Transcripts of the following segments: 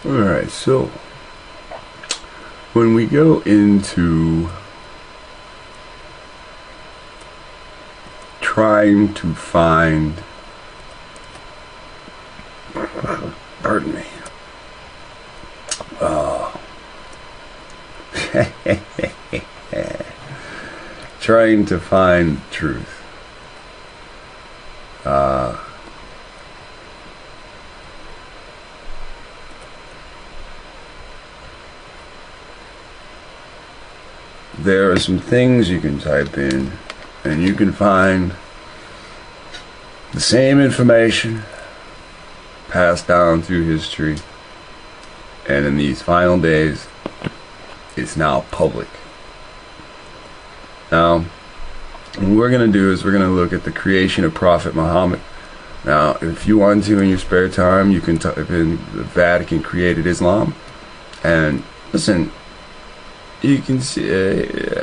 Alright, so when we go into trying to find, pardon me, trying to find truth, there are some things you can type in and you can find the same information passed down through history, and in these final days it's now public. Now what we're going to do is we're going to look at the creation of Prophet Muhammad. Now if you want to, in your spare time, you can type in the Vatican created Islam, and listen, you can see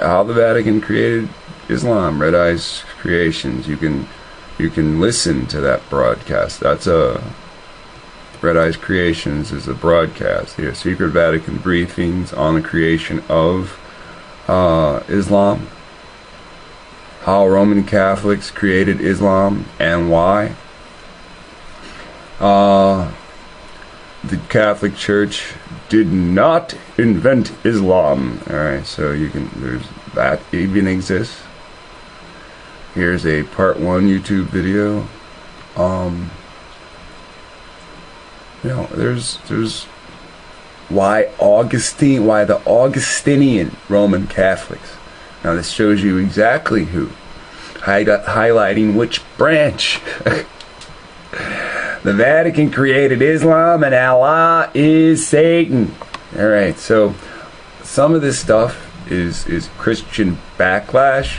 how the Vatican created Islam, Red Eye's Creations. You can listen to that broadcast. That's a Red Eye's Creations is a broadcast. They are secret Vatican briefings on the creation of Islam, how Roman Catholics created Islam and why. The Catholic Church did not invent Islam. Alright, so you can, there's that even exists. Here's a part 1 YouTube video. You know, there's why the Augustinian Roman Catholics. Now this shows you exactly who, highlighting which branch. The Vatican created Islam and Allah is Satan. Alright, so some of this stuff is Christian backlash,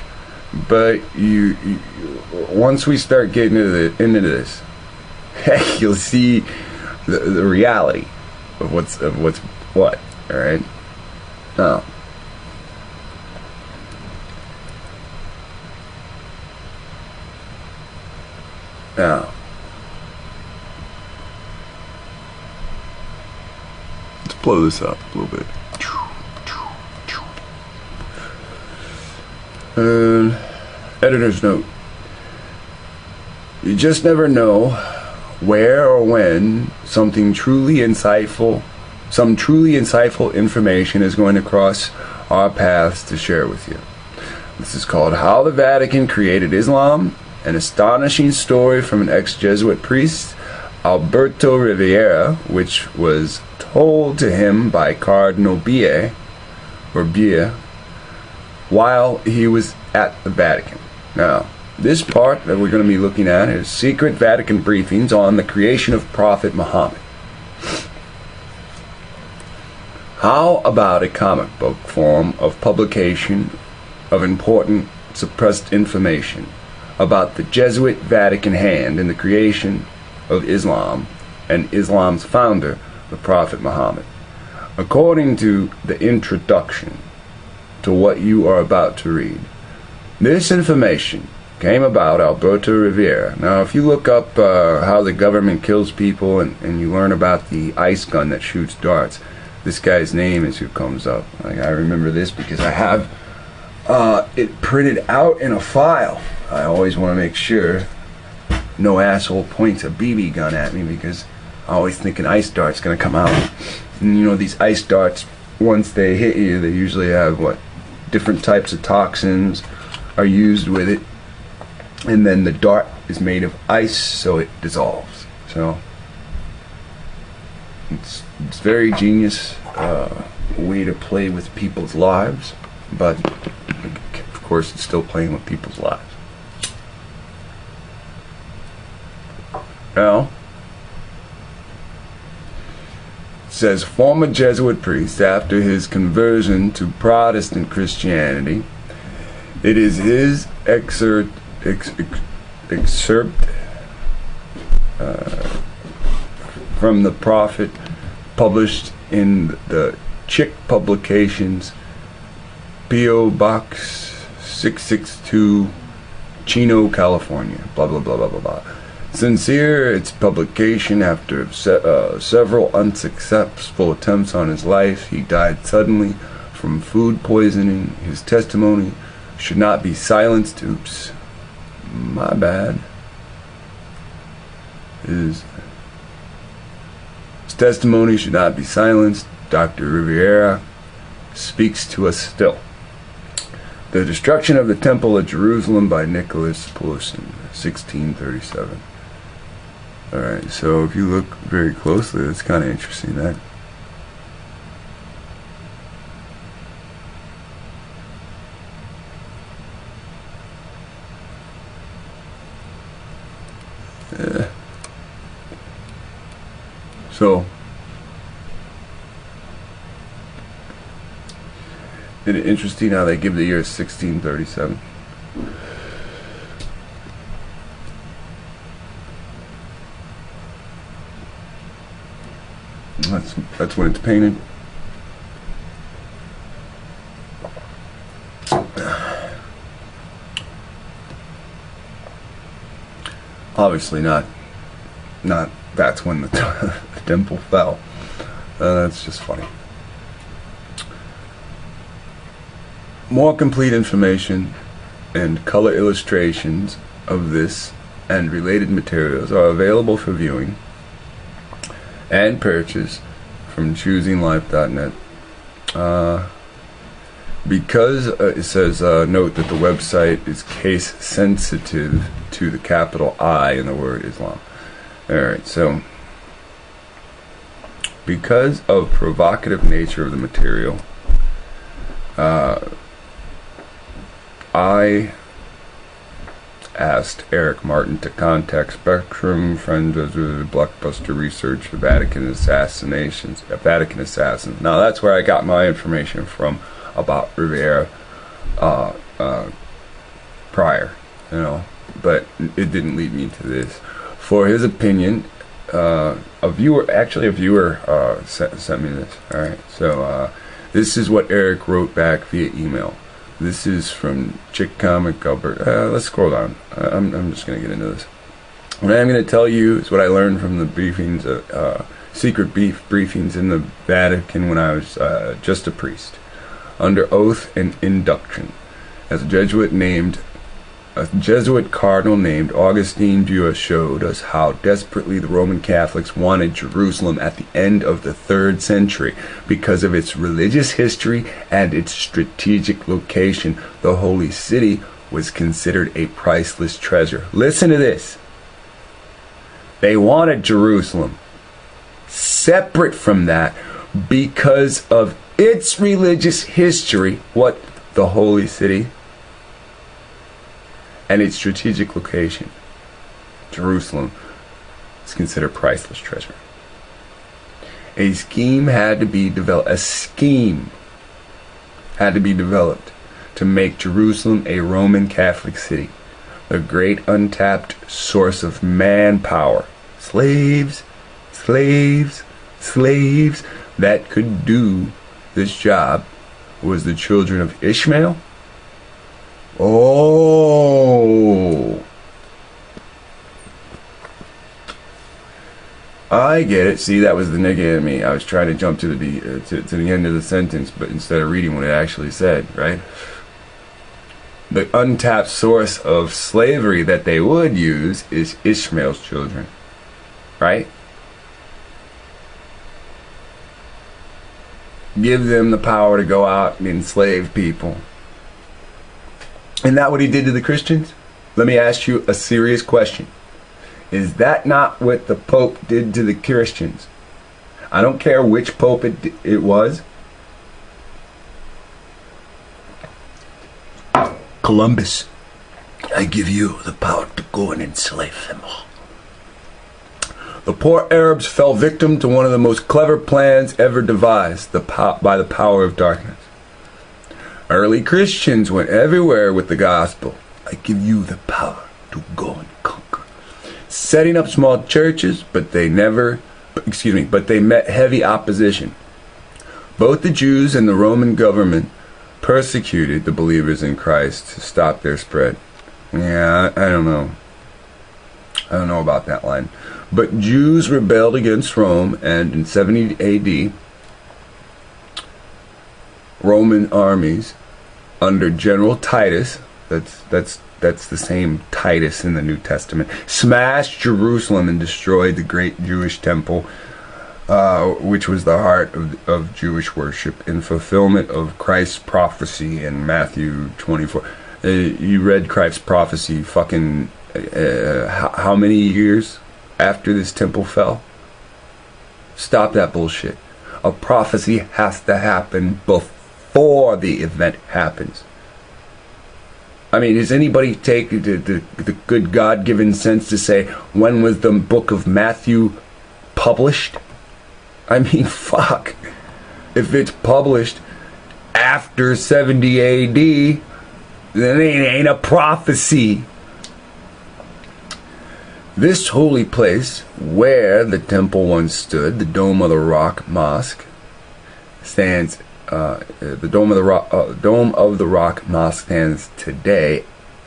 but you once we start getting into this, you'll see the reality of what's what. Alright? Now blow this up a little bit. Editor's note. You just never know where or when some truly insightful information is going to cross our paths to share with you. This is called How the Vatican Created Islam, an astonishing story from an ex-Jesuit priest, Alberto Rivera, which was told to him by Cardinal Bie, while he was at the Vatican. Now, this part that we're going to be looking at is secret Vatican briefings on the creation of Prophet Muhammad. How about a comic book form of publication of important suppressed information about the Jesuit Vatican hand in the creation of Islam and Islam's founder, the Prophet Muhammad? According to the introduction to what you are about to read, this information came about Alberto Rivera. Now if you look up how the government kills people and you learn about the ice gun that shoots darts, this guy's name is who comes up. Like, I remember this because I have it printed out in a file. I always want to make sure no asshole points a BB gun at me, because I always think an ice dart's gonna come out. And you know, these ice darts, once they hit you, they usually have different types of toxins are used with it, and then the dart is made of ice, so it dissolves. So it's very genius way to play with people's lives, but of course it's still playing with people's lives. Now, says former Jesuit priest after his conversion to Protestant Christianity. It is his excerpt from the prophet published in the Chick Publications, P.O. Box 662, Chino, California. Blah, blah, blah, blah, blah, blah. Sincere, its publication after several unsuccessful attempts on his life. He died suddenly from food poisoning. His testimony should not be silenced. Oops. My bad. His testimony should not be silenced. Dr. Rivera speaks to us still. The destruction of the Temple at Jerusalem by Nicholas Poussin, 1637. Alright, so if you look very closely, it's kind of interesting, that. So, isn't it interesting how they give the year 1637? That's when it's painted. Obviously not that's when the temple fell. That's just funny. More complete information and color illustrations of this and related materials are available for viewing and purchase from choosinglife.net. Because it says, note that the website is case sensitive to the capital I in the word Islam. Alright, so because of provocative nature of the material, I asked Eric Martin to contact Spectrum, friend of the Blockbuster Research, the Vatican assassins. Now that's where I got my information from about Rivera prior, but it didn't lead me to this. For his opinion, a viewer sent me this. Alright, so this is what Eric wrote back via email. This is from Chick Comic Albert. Let's scroll down. I'm just going to get into this. What I'm going to tell you is what I learned from the briefings, secret briefings in the Vatican when I was just a priest, under oath and induction, as a Jesuit cardinal named Augustine Dua showed us how desperately the Roman Catholics wanted Jerusalem at the end of the 3rd century because of its religious history and its strategic location. The holy city was considered a priceless treasure. Listen to this. They wanted Jerusalem separate from that because of its religious history, what the holy city, and its strategic location. Jerusalem is considered priceless treasure. A scheme had to be developed. To make Jerusalem a Roman Catholic city, a great untapped source of manpower, slaves that could do this job was the children of Ishmael. Oh, I get it. See, that was the nigga in me. I was trying to jump to the end of the sentence, but instead of reading what it actually said, right? The untapped source of slavery that they would use is Ishmael's children, right? Give them the power to go out and enslave people. Isn't that what he did to the Christians? Let me ask you a serious question. Is that not what the Pope did to the Christians? I don't care which Pope it was. Columbus, I give you the power to go and enslave them all. The poor Arabs fell victim to one of the most clever plans ever devised by the power of darkness. Early Christians went everywhere with the gospel. I give you the power to go and conquer. Setting up small churches, but they met heavy opposition. Both the Jews and the Roman government persecuted the believers in Christ to stop their spread. Yeah, I don't know. I don't know about that line. But Jews rebelled against Rome, and in 70 AD, Roman armies under General Titus, that's the same Titus in the New Testament, smashed Jerusalem and destroyed the great Jewish temple, which was the heart of Jewish worship, in fulfillment of Christ's prophecy in Matthew 24. You read Christ's prophecy fucking how many years after this temple fell? Stop that bullshit. A prophecy has to happen before the event happens. I mean, does anybody take the good God-given sense to say, when was the book of Matthew published? I mean, fuck. If it's published after 70 AD, then it ain't a prophecy. This holy place, where the temple once stood, the Dome of the Rock Mosque, stands. The Dome of the Rock Mosque stands today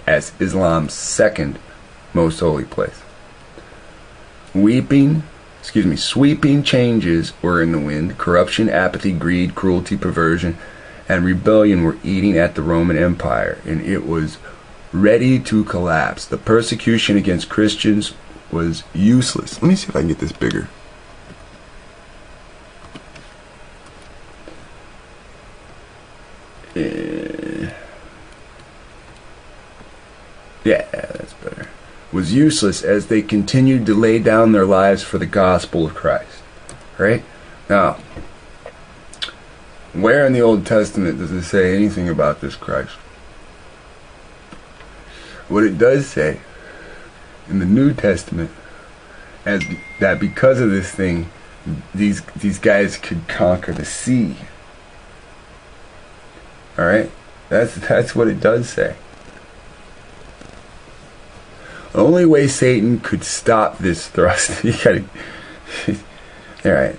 as Islam's second most holy place. Sweeping changes were in the wind. Corruption, apathy, greed, cruelty, perversion, and rebellion were eating at the Roman Empire, and it was ready to collapse. The persecution against Christians was useless. Let me see if I can get this bigger. Yeah, that's better. Was useless as they continued to lay down their lives for the gospel of Christ. Right? Now, where in the Old Testament does it say anything about this Christ? What it does say in the New Testament is that because of this thing, these guys could conquer the sea. All right, that's what it does say. The only way Satan could stop this thrust, all right,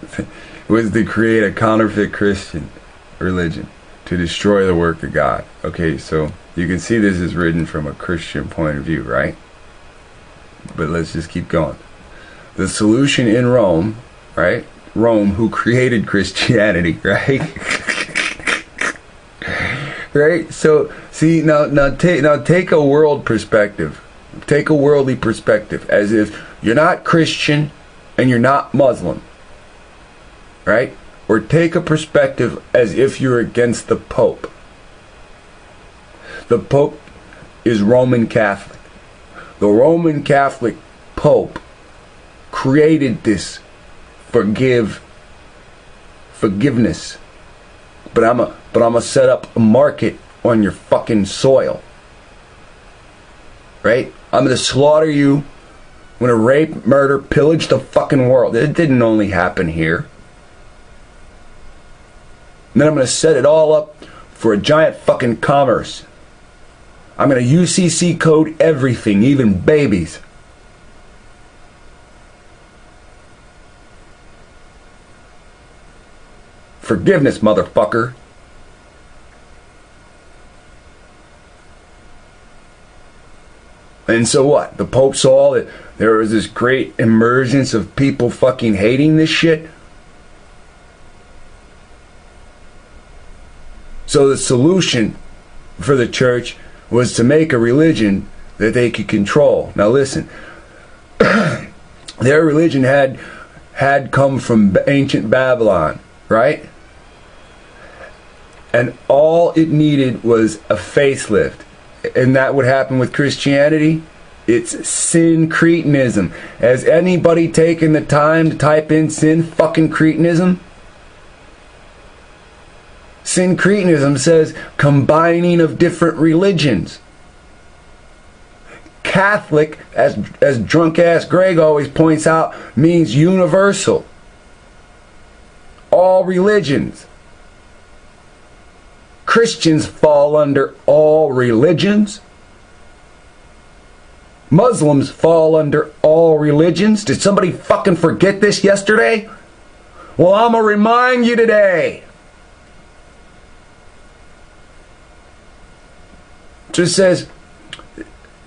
was to create a counterfeit Christian religion to destroy the work of God. Okay, so you can see this is written from a Christian point of view, right? But let's just keep going. The solution in Rome, right? Rome, who created Christianity, right? Right? So, see, now take a world perspective. Take a worldly perspective, as if you're not Christian and you're not Muslim, right? Or take a perspective as if you're against the Pope. The Pope is Roman Catholic. The Roman Catholic Pope created this forgiveness. But I'm gonna set up a market on your fucking soil. Right? I'm gonna slaughter you. I'm gonna rape, murder, pillage the fucking world. It didn't only happen here. And then I'm gonna set it all up for a giant fucking commerce. I'm gonna UCC code everything, even babies. Forgiveness, motherfucker. And so what? The Pope saw that there was this great emergence of people fucking hating this shit. So the solution for the church was to make a religion that they could control. Now listen, their religion had come from ancient Babylon, right? And all it needed was a facelift. And that would happen with Christianity. It's syncretism. Has anybody taken the time to type in syncretism? Syncretism says combining of different religions. Catholic, as drunk ass Greg always points out, means universal. All religions. Christians fall under all religions. Muslims fall under all religions. Did somebody fucking forget this yesterday? Well, I'm gonna remind you today. Just says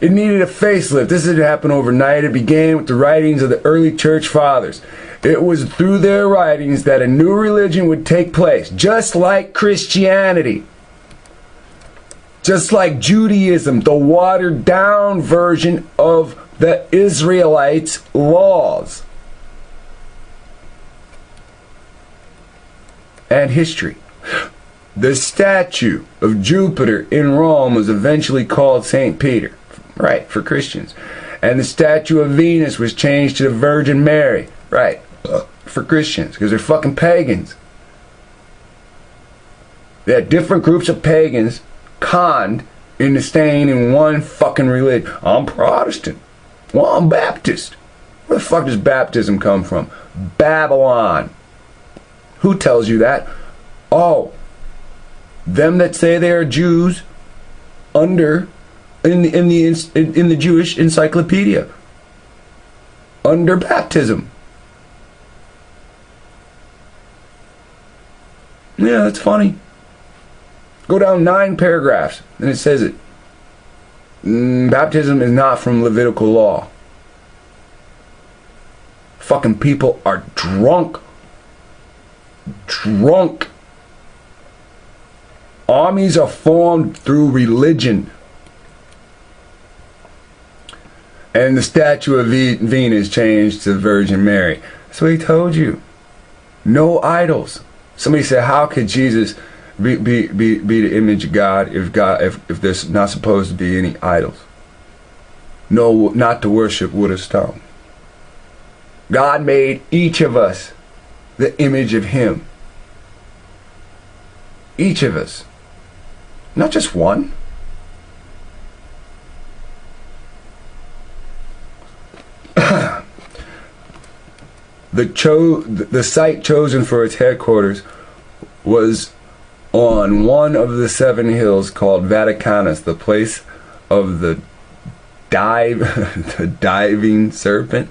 it needed a facelift. This didn't happen overnight. It began with the writings of the early church fathers. It was through their writings that a new religion would take place, just like Christianity. Just like Judaism, the watered down version of the Israelites' laws and history. The statue of Jupiter in Rome was eventually called St. Peter, right, for Christians. And the statue of Venus was changed to the Virgin Mary, right, for Christians, because they're fucking pagans. They had different groups of pagans conned into staying in one fucking religion. I'm Protestant. Well, I'm Baptist. Where the fuck does baptism come from? Babylon. Who tells you that? Oh, them that say they are Jews in the Jewish encyclopedia under baptism. Yeah, that's funny. Go down 9 paragraphs and it says it. Baptism is not from Levitical law. Fucking people are drunk. Drunk. Armies are formed through religion. And the statue of Venus changed to Virgin Mary. That's what he told you. No idols. Somebody said, how could Jesus be the image of God if there's not supposed to be any idols? No, not to worship wood or stone. God made each of us the image of Him. Each of us. Not just one. The site chosen for its headquarters was on one of the 7 hills called Vaticanus, the place of the diving serpent,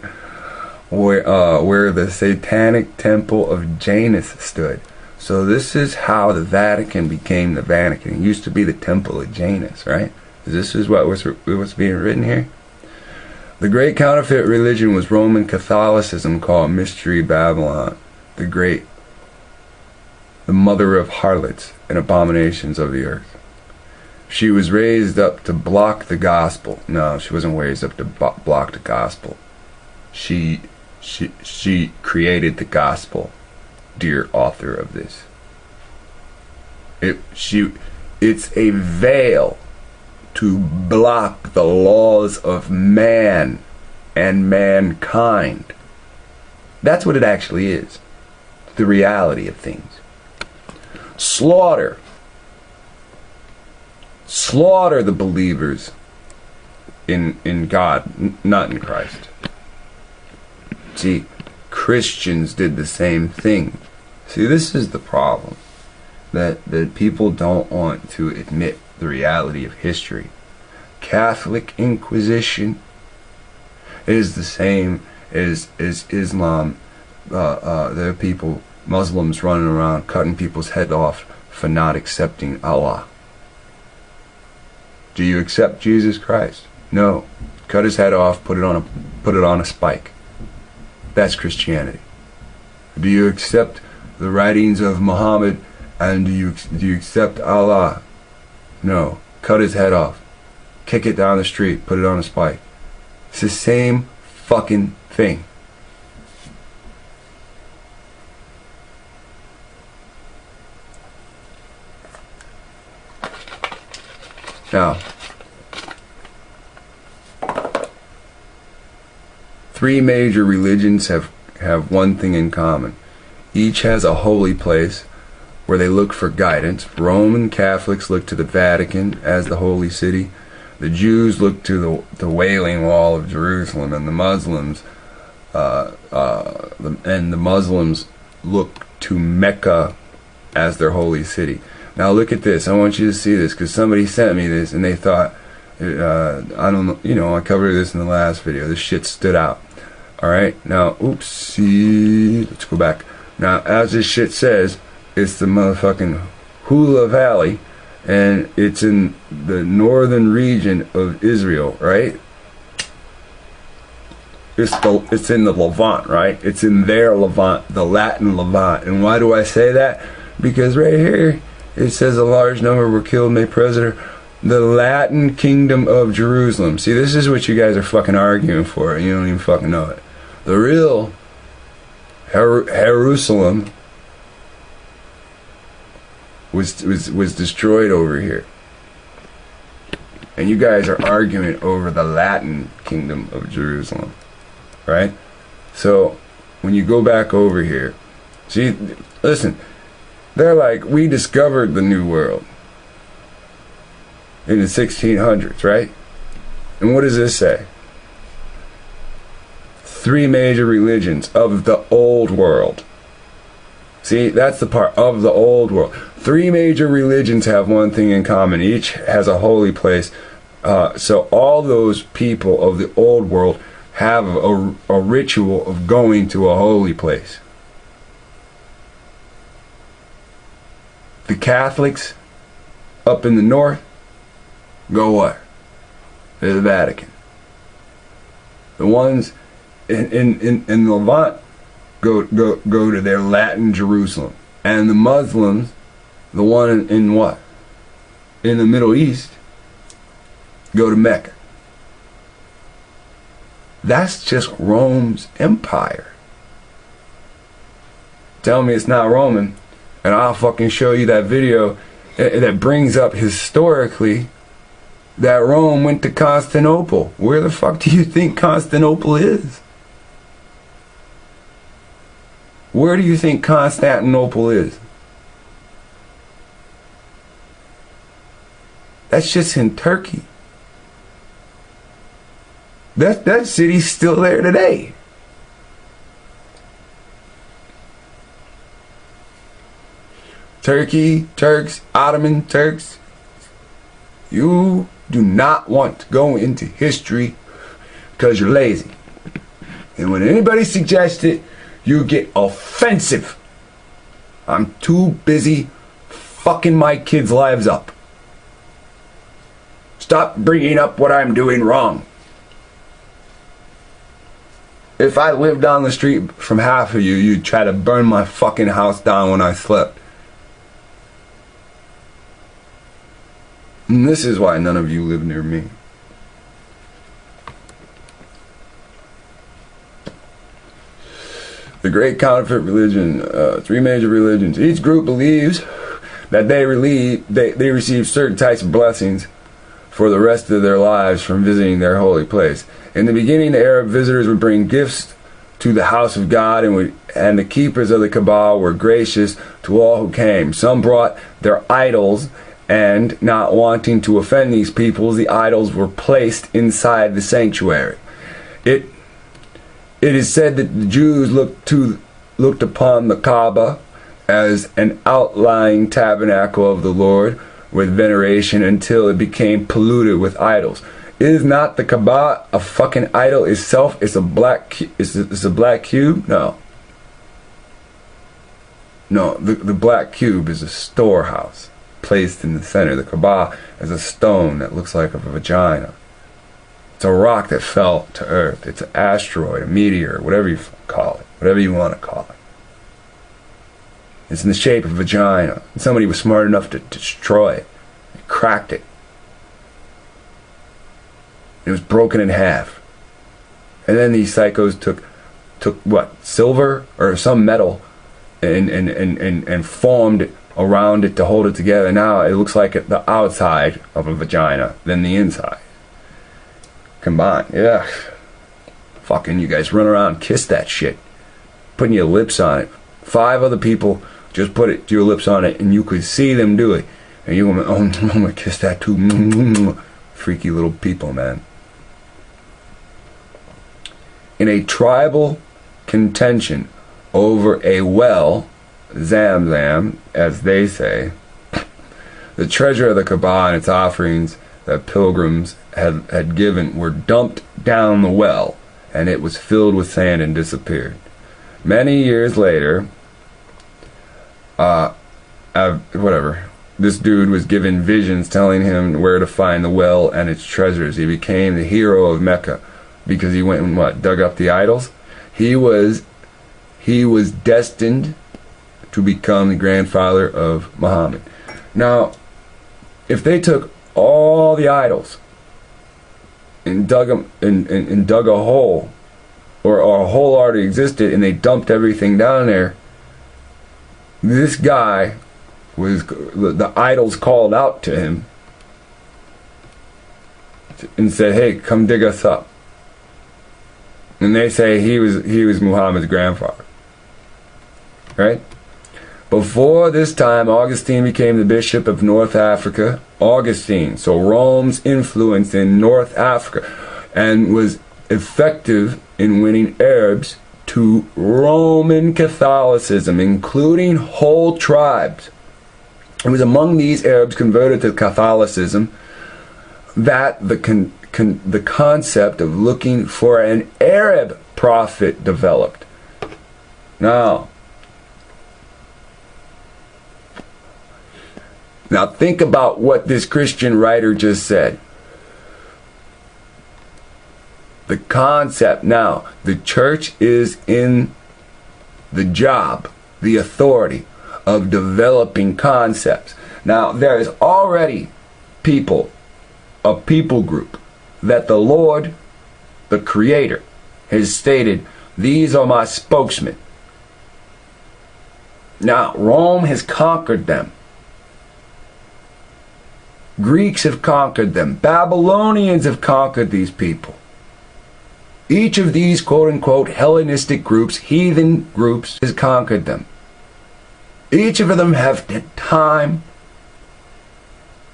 where the satanic temple of Janus stood. So this is how the Vatican became the Vatican. It used to be the temple of Janus, right? This is what's being written here. The great counterfeit religion was Roman Catholicism, called Mystery Babylon, the mother of harlots and abominations of the earth. She was raised up to block the gospel. No, she wasn't raised up to block the gospel. She created the gospel, dear author of this. It's a veil to block the laws of man and mankind. That's what it actually is. The reality of things. Slaughter the believers in God, not in Christ. See, Christians did the same thing. See, this is the problem. That people don't want to admit the reality of history. Catholic Inquisition is the same as Islam. There are people, Muslims running around cutting people's head off for not accepting Allah. Do you accept Jesus Christ? No. Cut his head off, put it on a spike. That's Christianity. Do you accept the writings of Muhammad, and do you accept Allah? No. Cut his head off. Kick it down the street, put it on a spike. It's the same fucking thing. Now, 3 major religions have one thing in common. Each has a holy place where they look for guidance. Roman Catholics look to the Vatican as the holy city. The Jews look to the Wailing Wall of Jerusalem, and the Muslims look to Mecca as their holy city. Now look at this. I want you to see this, because somebody sent me this and they thought, I don't know, I covered this in the last video. This shit stood out. Alright, now, oopsie, let's go back. Now, as this shit says, it's the motherfucking Hula Valley, and it's in the northern region of Israel, right? It's in the Levant, right? It's in their Levant, the Latin Levant. And why do I say that? Because right here, it says a large number were killed, made prisoner. The Latin Kingdom of Jerusalem. See, this is what you guys are fucking arguing for, and you don't even fucking know it. The real Jerusalem was destroyed over here. And you guys are arguing over the Latin Kingdom of Jerusalem. Right? So, when you go back over here, see, listen, they're like, we discovered the New World in the 1600s, right? And what does this say? 3 major religions of the old world. See, that's the part of the old world. 3 major religions have one thing in common. Each has a holy place. So all those people of the old world have a ritual of going to a holy place. The Catholics up in the north go what? To the Vatican. The ones in Levant go to their Latin Jerusalem. And the Muslims, the one in what? In the Middle East, go to Mecca. That's just Rome's empire. Tell me it's not Roman, and I'll fucking show you that video that brings up historically that Rome went to Constantinople. Where the fuck do you think Constantinople is? Where do you think Constantinople is? That's just in Turkey. That city's still there today. Turkey, Turks, Ottoman Turks. You do not want to go into history because you're lazy. And when anybody suggests it, you get offensive. I'm too busy fucking my kids' lives up. Stop bringing up what I'm doing wrong. If I lived down the street from half of you, you'd try to burn my fucking house down when I slept. And this is why none of you live near me. The great counterfeit religion, 3 major religions. Each group believes that they receive certain types of blessings for the rest of their lives from visiting their holy place. In the beginning, the Arab visitors would bring gifts to the house of God, and the keepers of the Kaaba were gracious to all who came. Some brought their idols, and not wanting to offend these peoples, the idols were placed inside the sanctuary. It is said that the Jews looked upon the Kaaba as an outlying tabernacle of the Lord with veneration until it became polluted with idols. Is not the Kaaba a fucking idol itself? It's a black cube? No. No, the black cube is a storehouse placed in the center. The Kaaba is a stone that looks like a vagina. It's a rock that fell to earth. It's an asteroid, a meteor, whatever you call it. Whatever you want to call it. It's in the shape of a vagina. And somebody was smart enough to destroy it. They cracked it. It was broken in half. And then these psychos took what? Silver or some metal and formed it around it to hold it together. Now it looks like the outside of a vagina than the inside. Combined. Yeah. Fucking you guys run around and kiss that shit. Putting your lips on it. 5 other people just put your lips on it and you could see them do it. And you go, oh, I'm gonna kiss that too. Freaky little people, man. In a tribal contention over a well, Zamzam, as they say, the treasure of the Kaaba and its offerings that pilgrims had given were dumped down the well, and it was filled with sand and disappeared. Many years later, this dude was given visions telling him where to find the well and its treasures. He became the hero of Mecca because he went and dug up the idols. He was destined to become the grandfather of Muhammad. Now, if they took all the idols and dug them and dug a hole, or a hole already existed, and they dumped everything down there, this guy was, the idols called out to him and said, "Hey, come dig us up." And they say he was Muhammad's grandfather, right? Before this time, Augustine became the bishop of North Africa. Augustine, so Rome's influence in North Africa, and was effective in winning Arabs to Roman Catholicism, including whole tribes. It was among these Arabs converted to Catholicism that the concept of looking for an Arab prophet developed. Now think about what this Christian writer just said. The concept now, the church is in the job, the authority of developing concepts. Now there is already a people group that the Lord, the Creator, has stated, these are my spokesmen. Now Rome has conquered them. Greeks have conquered them. Babylonians have conquered these people. Each of these quote-unquote Hellenistic groups, heathen groups, has conquered them. Each of them have had time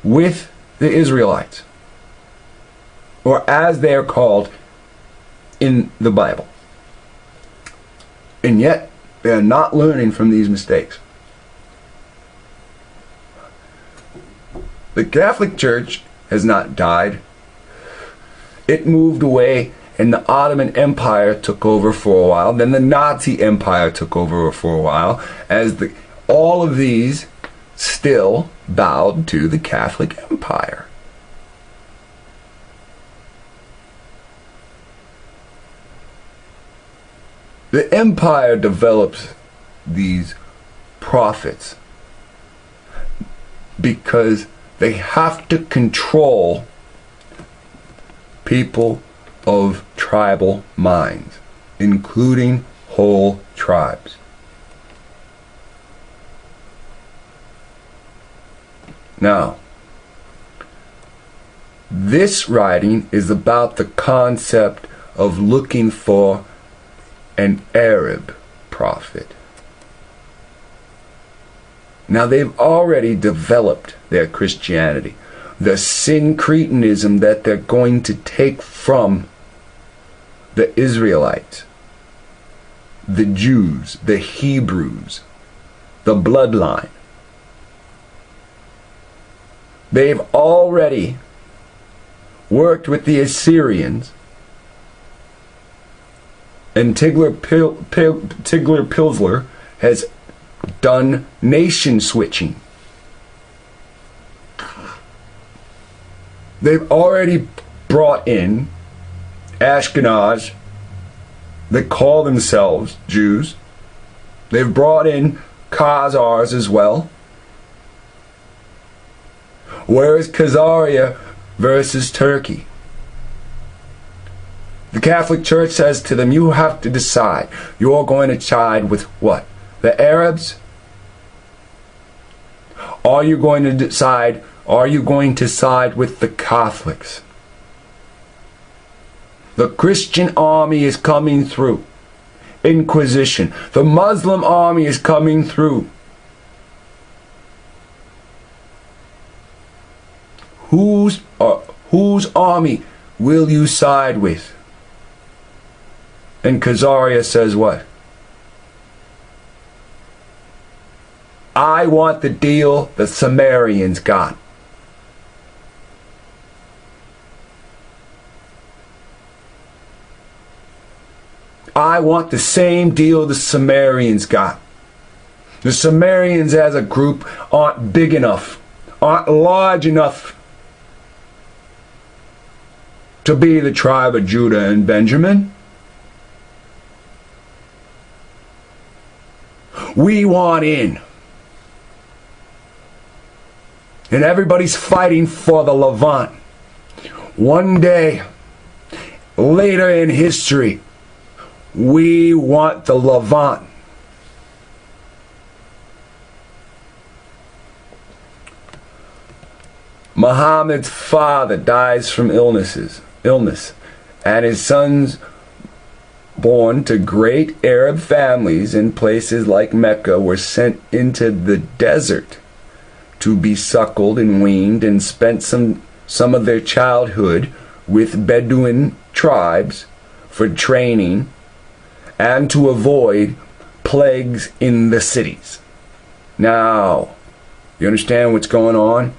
with the Israelites, or as they are called in the Bible. And yet, they are not learning from these mistakes. The Catholic Church has not died. It moved away, and the Ottoman Empire took over for a while. Then the Nazi Empire took over for a while, as all of these still bowed to the Catholic Empire. The empire develops these prophets because they have to control people of tribal minds, including whole tribes. Now, this writing is about the concept of looking for an Arab prophet. Now, they've already developed their Christianity, the syncretism that they're going to take from the Israelites, the Jews, the Hebrews, the bloodline. They've already worked with the Assyrians, and Tiglath-Pileser has done nation switching. They've already brought in Ashkenaz that call themselves Jews. They've brought in Khazars as well. Where is Khazaria versus Turkey? The Catholic Church says to them, you have to decide. You're going to side with what? The Arabs? Are you going to decide? Are you going to side with the Catholics? The Christian army is coming through. Inquisition. The Muslim army is coming through. Who Whose army will you side with? And Khazaria says what? I want the deal the Sumerians got. I want the same deal the Sumerians got. The Sumerians as a group aren't big enough, aren't large enough to be the tribe of Judah and Benjamin. We want in. And everybody's fighting for the Levant. One day, later in history, we want the Levant. Muhammad's father dies from illness, and his sons, born to great Arab families in places like Mecca, were sent into the desert to be suckled and weaned, and spent some of their childhood with Bedouin tribes for training and to avoid plagues in the cities. Now, you understand what's going on?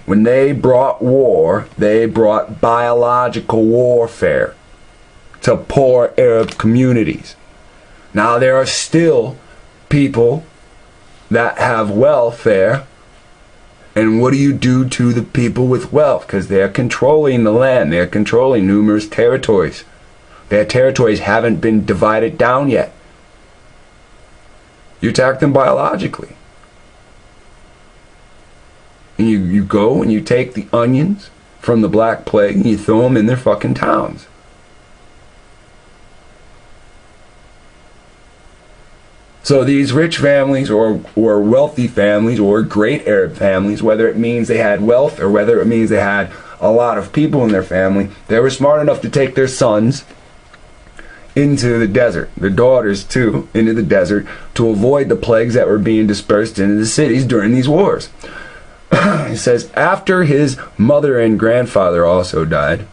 When they brought war, they brought biological warfare to poor Arab communities. Now there are still people that have welfare, and what do you do to the people with wealth? Because they're controlling the land, they're controlling numerous territories. Their territories haven't been divided down yet. You attack them biologically. And you go and you take the onions from the Black Plague and you throw them in their fucking towns. So these rich families or wealthy families or great Arab families, whether it means they had wealth or whether it means they had a lot of people in their family, they were smart enough to take their sons into the desert, their daughters too, into the desert to avoid the plagues that were being dispersed into the cities during these wars. He says, after his mother and grandfather also died,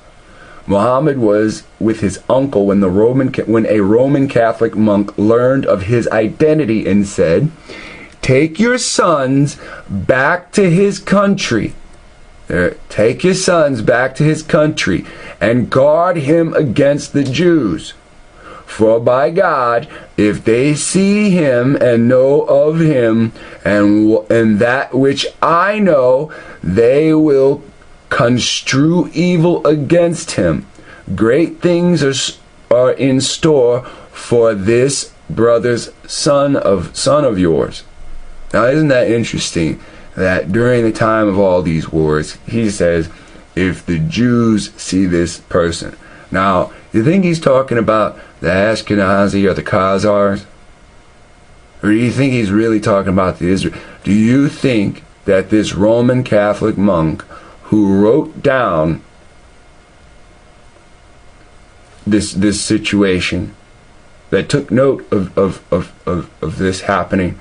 Muhammad was with his uncle when a Roman Catholic monk learned of his identity and said, take your sons back to his country. Take your sons back to his country and guard him against the Jews. For by God, if they see him and know of him and that which I know, they will construe evil against him. Great things are in store for this brother's son of yours. Now, isn't that interesting that during the time of all these wars, he says, if the Jews see this person. Now, you think he's talking about the Ashkenazi or the Khazars? Or do you think he's really talking about the Israel? Do you think that this Roman Catholic monk who wrote down this situation, that took note of this happening,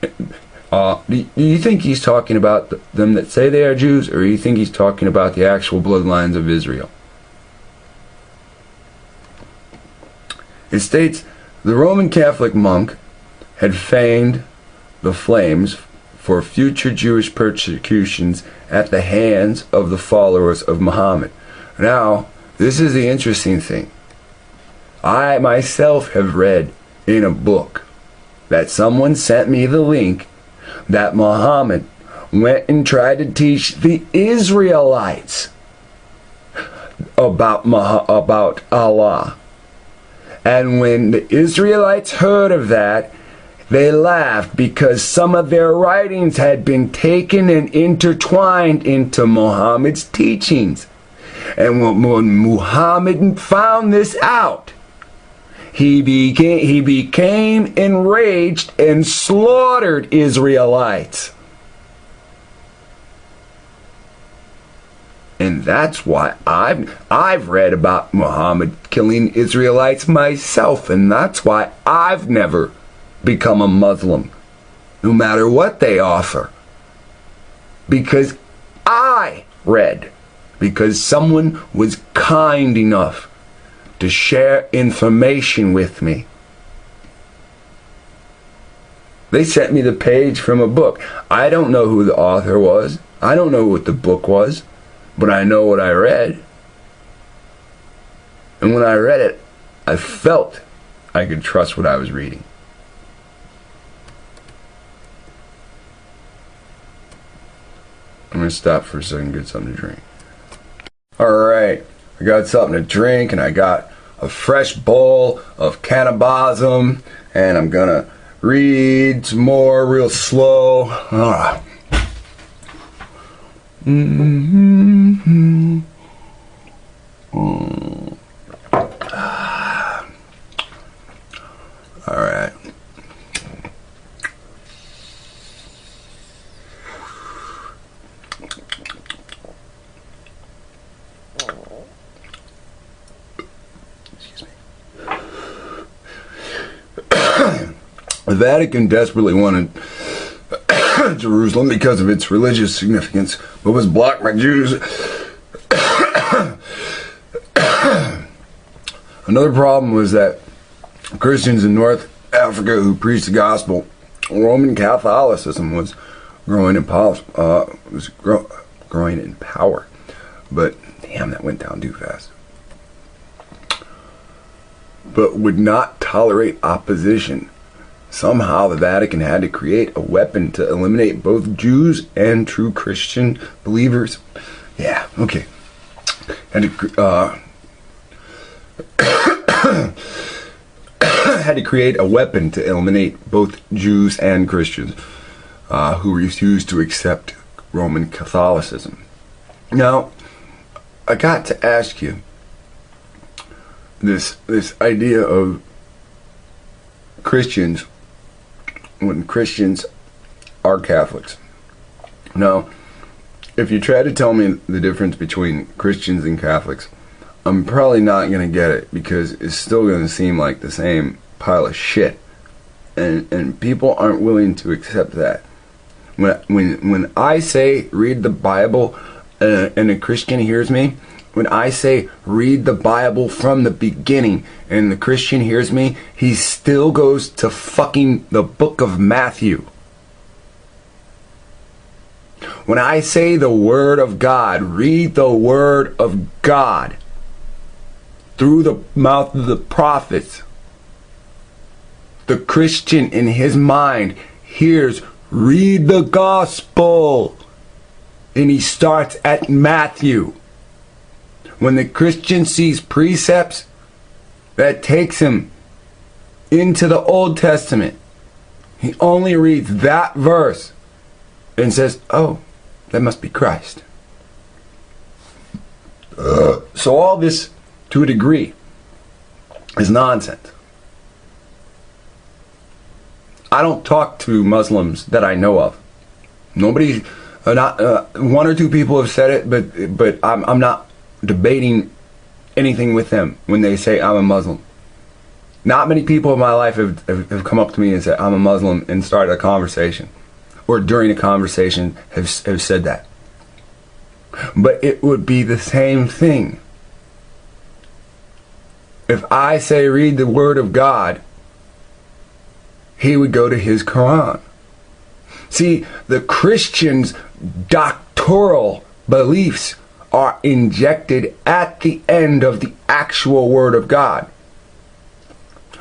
do you think he's talking about them that say they are Jews, or do you think he's talking about the actual bloodlines of Israel? It states, the Roman Catholic monk had feigned the flames for future Jewish persecutions at the hands of the followers of Muhammad. Now, this is the interesting thing. I myself have read in a book that someone sent me the link that Muhammad went and tried to teach the Israelites about Allah. And when the Israelites heard of that, they laughed because some of their writings had been taken and intertwined into Muhammad's teachings. And when Muhammad found this out, he became enraged and slaughtered Israelites. And that's why I've read about Muhammad killing Israelites myself, and that's why I've never become a Muslim, no matter what they offer. Because I read because someone was kind enough to share information with me. They sent me the page from a book. I don't know who the author was. I don't know what the book was, but I know what I read. And when I read it, I felt I could trust what I was reading. I'm going to stop for a second and get something to drink. Alright, I got something to drink, and I got a fresh bowl of cannabism, and I'm going to read some more real slow. Alright. Excuse me. The Vatican desperately wanted Jerusalem because of its religious significance, but was blocked by Jews. Another problem was that Christians in North Africa who preached the gospel, Roman Catholicism was growing in power. But damn, that went down too fast. But would not tolerate opposition. Somehow the Vatican had to create a weapon to eliminate both Jews and true Christian believers. Yeah, okay. Had to create a weapon to eliminate both Jews and Christians who refused to accept Roman Catholicism. Now, I got to ask you, this idea of Christians, when Christians are Catholics. Now, if you try to tell me the difference between Christians and Catholics, I'm probably not going to get it, because it's still going to seem like the same pile of shit. And people aren't willing to accept that. When I say read the Bible and a Christian hears me, when I say read the Bible from the beginning and the Christian hears me, he still goes to fucking the book of Matthew. When I say the word of God, read the word of God through the mouth of the prophets, the Christian in his mind hears read the gospel, and he starts at Matthew. When the Christian sees precepts, that takes him into the Old Testament, he only reads that verse and says, oh, that must be Christ. So all this, to a degree, is nonsense. I don't talk to Muslims that I know of. Nobody, not one or two people have said it, but I'm not debating anything with them when they say I'm a Muslim. Not many people in my life have come up to me and said I'm a Muslim and started a conversation, or during a conversation have said that. But it would be the same thing if I say read the word of God. He would go to his Quran. See, the Christians' doctoral beliefs are injected at the end of the actual word of God.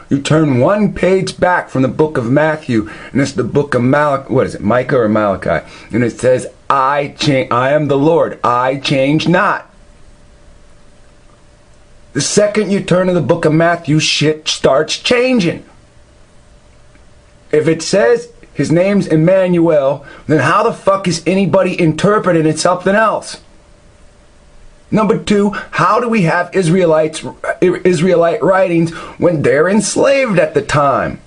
You turn one page back from the book of Matthew, and it's the book of Micah or Malachi, and it says, I am the Lord, I change not. The second you turn to the book of Matthew, shit starts changing. If it says his name's Emmanuel, then how the fuck is anybody interpreting it something else? Number two, how do we have Israelite writings when they're enslaved at the time?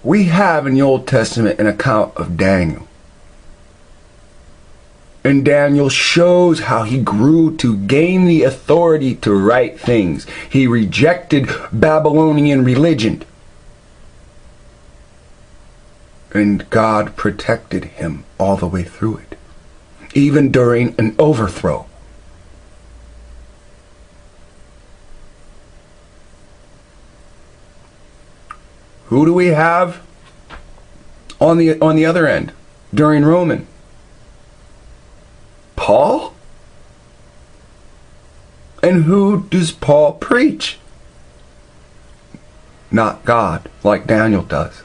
We have in the Old Testament an account of Daniel. And Daniel shows how he grew to gain the authority to write things. He rejected Babylonian religion. And God protected him all the way through it, even during an overthrow. Who do we have on the other end during Roman? Paul? And who does Paul preach? Not God, like Daniel does.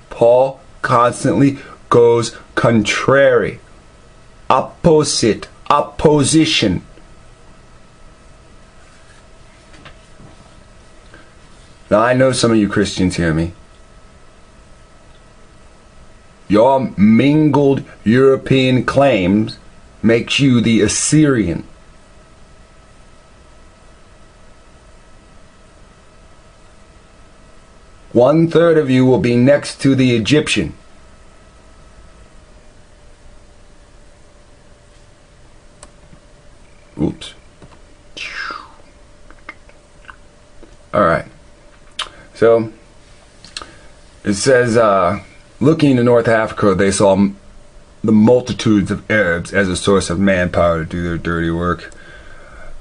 Paul constantly goes contrary, opposite, opposition. Now I know some of you Christians hear me. Your mingled European claims makes you the Assyrian. One-third of you will be next to the Egyptian. Oops. All right. So it says, looking to North Africa, they saw the multitudes of Arabs as a source of manpower to do their dirty work.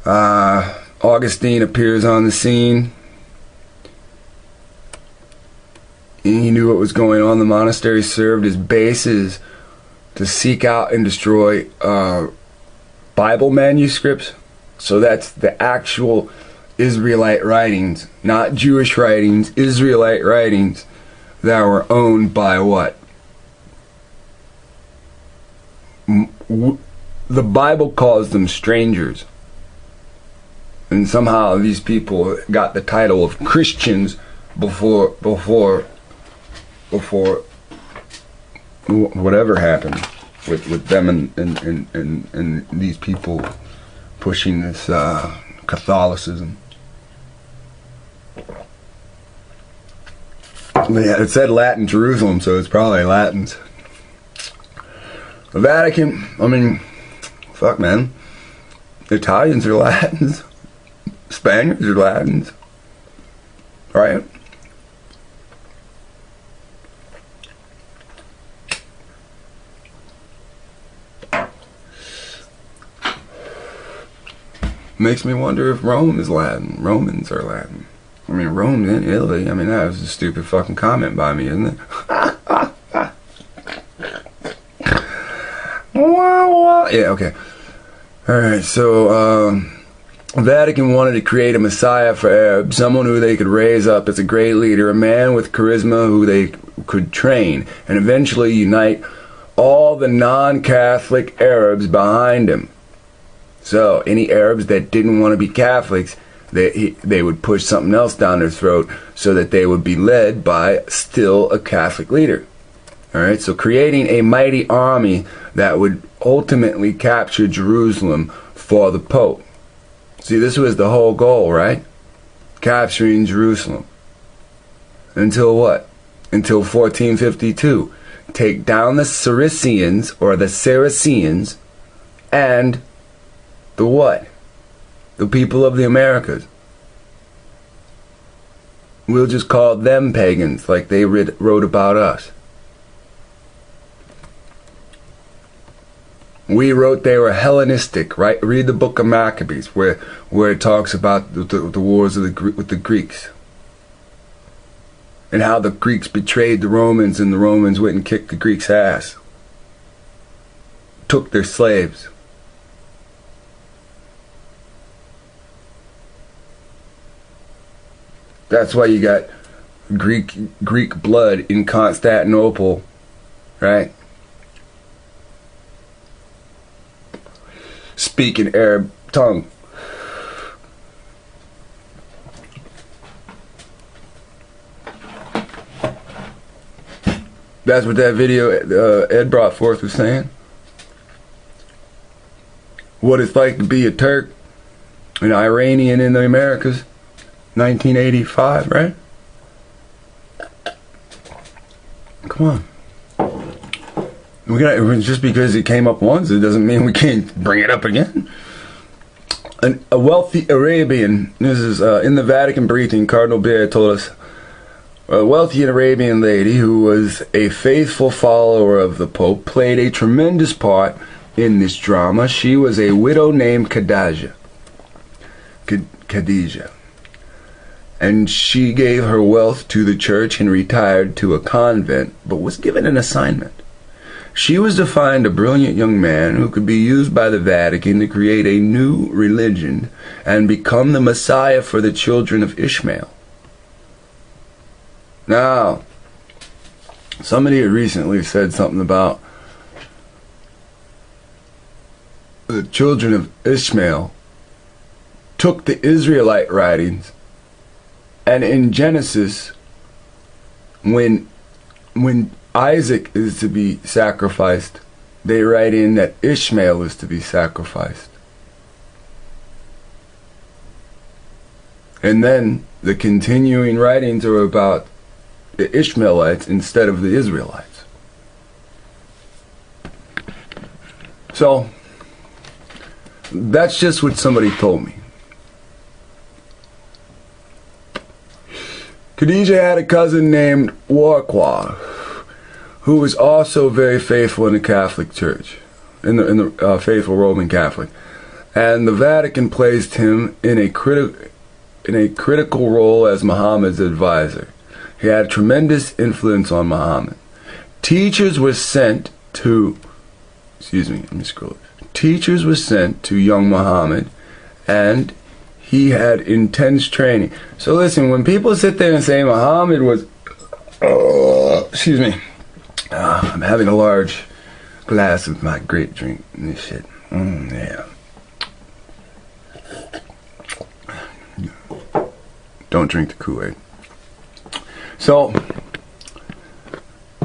Augustine appears on the scene. He knew what was going on. The monastery served as bases to seek out and destroy Bible manuscripts. So that's the actual Israelite writings, not Jewish writings, Israelite writings that were owned by what? The Bible calls them strangers. And somehow these people got the title of Christians before whatever happened with them and these people pushing this Catholicism. Yeah, it said Latin Jerusalem, so it's probably Latins. The Vatican, I mean, fuck man. Italians are Latins. Spaniards are Latins. Right? Makes me wonder if Rome is Latin. Romans are Latin. I mean, Rome's in Italy. I mean, that was a stupid fucking comment by me, isn't it? Yeah, okay. Alright, so, Vatican wanted to create a messiah for Arabs, someone who they could raise up as a great leader, a man with charisma who they could train, and eventually unite all the non-Catholic Arabs behind him. So, any Arabs that didn't want to be Catholics, they would push something else down their throat so that they would be led by still a Catholic leader. Alright, so creating a mighty army that would ultimately capture Jerusalem for the Pope. See, this was the whole goal, right? Capturing Jerusalem. Until what? Until 1452. Take down the Saracens, or the Saracens, and the what? The people of the Americas. We'll just call them pagans, like they wrote about us. We wrote they were Hellenistic, right? Read the book of Maccabees, where it talks about the wars with the Greeks. And how the Greeks betrayed the Romans, and the Romans went and kicked the Greeks' ass. Took their slaves. That's why you got Greek blood in Constantinople, right? Speaking Arab tongue. That's what that video Ed brought forth was saying. What it's like to be a Turk, an Iranian in the Americas. 1985, right? Come on. Just because it came up once, it doesn't mean we can't bring it up again. A wealthy Arabian, this is in the Vatican briefing, Cardinal Bear told us, a wealthy Arabian lady who was a faithful follower of the Pope played a tremendous part in this drama. She was a widow named Khadijah. And she gave her wealth to the church and retired to a convent, but was given an assignment. She was to find a brilliant young man who could be used by the Vatican to create a new religion and become the Messiah for the children of Ishmael. Now, somebody had recently said something about the children of Ishmael took the Israelite writings, and in Genesis, when Isaac is to be sacrificed, they write in that Ishmael is to be sacrificed. And then the continuing writings are about the Ishmaelites instead of the Israelites. So, that's just what somebody told me. Khadijah had a cousin named Warqua, who was also very faithful in the Catholic Church, in the faithful Roman Catholic, and the Vatican placed him in a critical role as Muhammad's advisor. He had tremendous influence on Muhammad. Teachers were sent to, Teachers were sent to young Muhammad, and he had intense training. So listen, when people sit there and say Muhammad was, I'm having a large glass of my great drink and this shit. Yeah. Don't drink the Kool-Aid. So,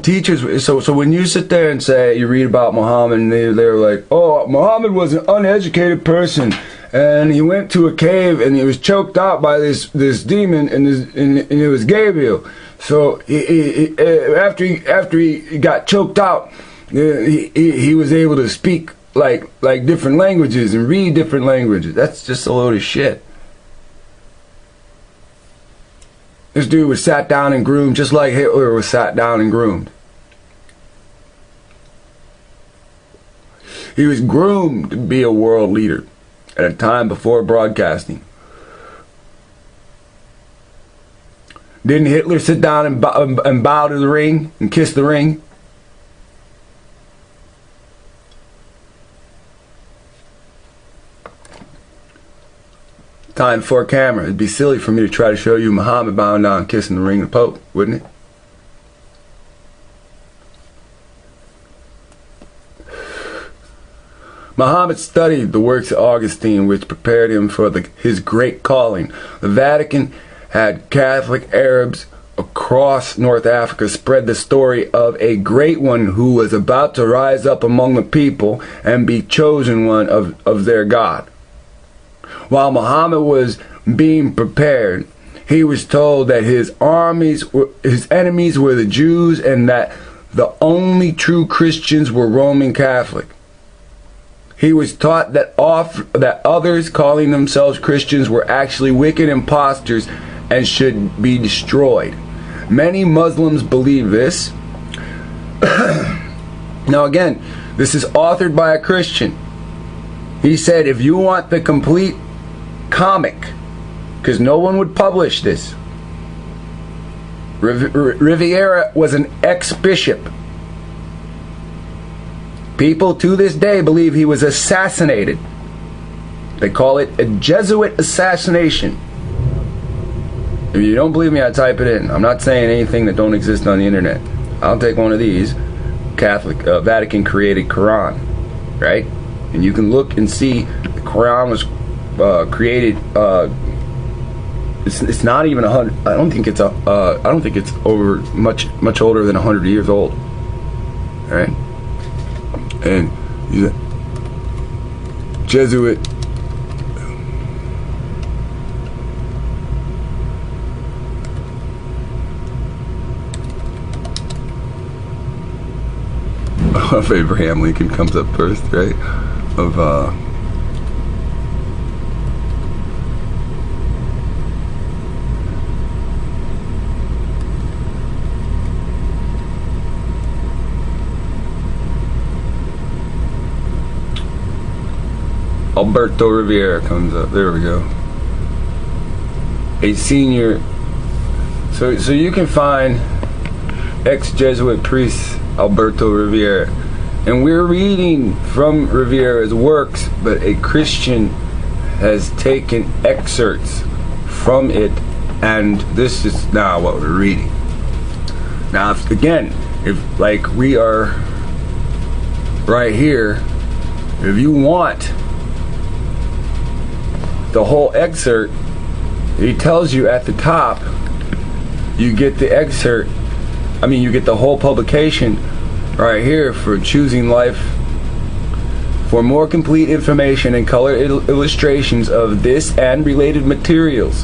teachers, so when you sit there and say, you read about Muhammad, and they're like, oh, Muhammad was an uneducated person, and he went to a cave, and he was choked out by this demon, and it was Gabriel. So after he got choked out, he was able to speak like different languages and read different languages. That's just a load of shit. This dude was sat down and groomed just like Hitler was sat down and groomed. He was groomed to be a world leader at a time before broadcasting. Didn't Hitler sit down and bow to the ring and kiss the ring? Time for a camera. It'd be silly for me to try to show you Muhammad bowing down and kissing the ring of the Pope, wouldn't it? Muhammad studied the works of Augustine, which prepared him for his great calling. The Vatican had Catholic Arabs across North Africa spread the story of a great one who was about to rise up among the people and be chosen one of their God. While Muhammad was being prepared, he was told that his enemies were the Jews, and that the only true Christians were Roman Catholic. He was taught that others calling themselves Christians were actually wicked impostors and should be destroyed. Many Muslims believe this. Now again, this is authored by a Christian. He said, if you want the complete comic, because no one would publish this. Riviera was an ex-bishop. People to this day believe he was assassinated. They call it a Jesuit assassination. If you don't believe me, I type it in. I'm not saying anything that don't exist on the internet. I'll take one of these. Catholic Vatican created Quran, right? And you can look and see the Quran was created. It's not even 100. I don't think it's over much older than 100 years old. All right, and Jesuit. of Abraham Lincoln comes up first, right? Of Alberto Rivera comes up. There we go. A senior. So you can find ex-Jesuit priest Alberto Rivera, and we're reading from Rivera's works, but a Christian has taken excerpts from it, and this is now what we're reading. Now, if like we are right here, if you want the whole excerpt, he tells you at the top, you get the excerpt, you get the whole publication right here for Choosing Life. For more complete information and color illustrations of this and related materials,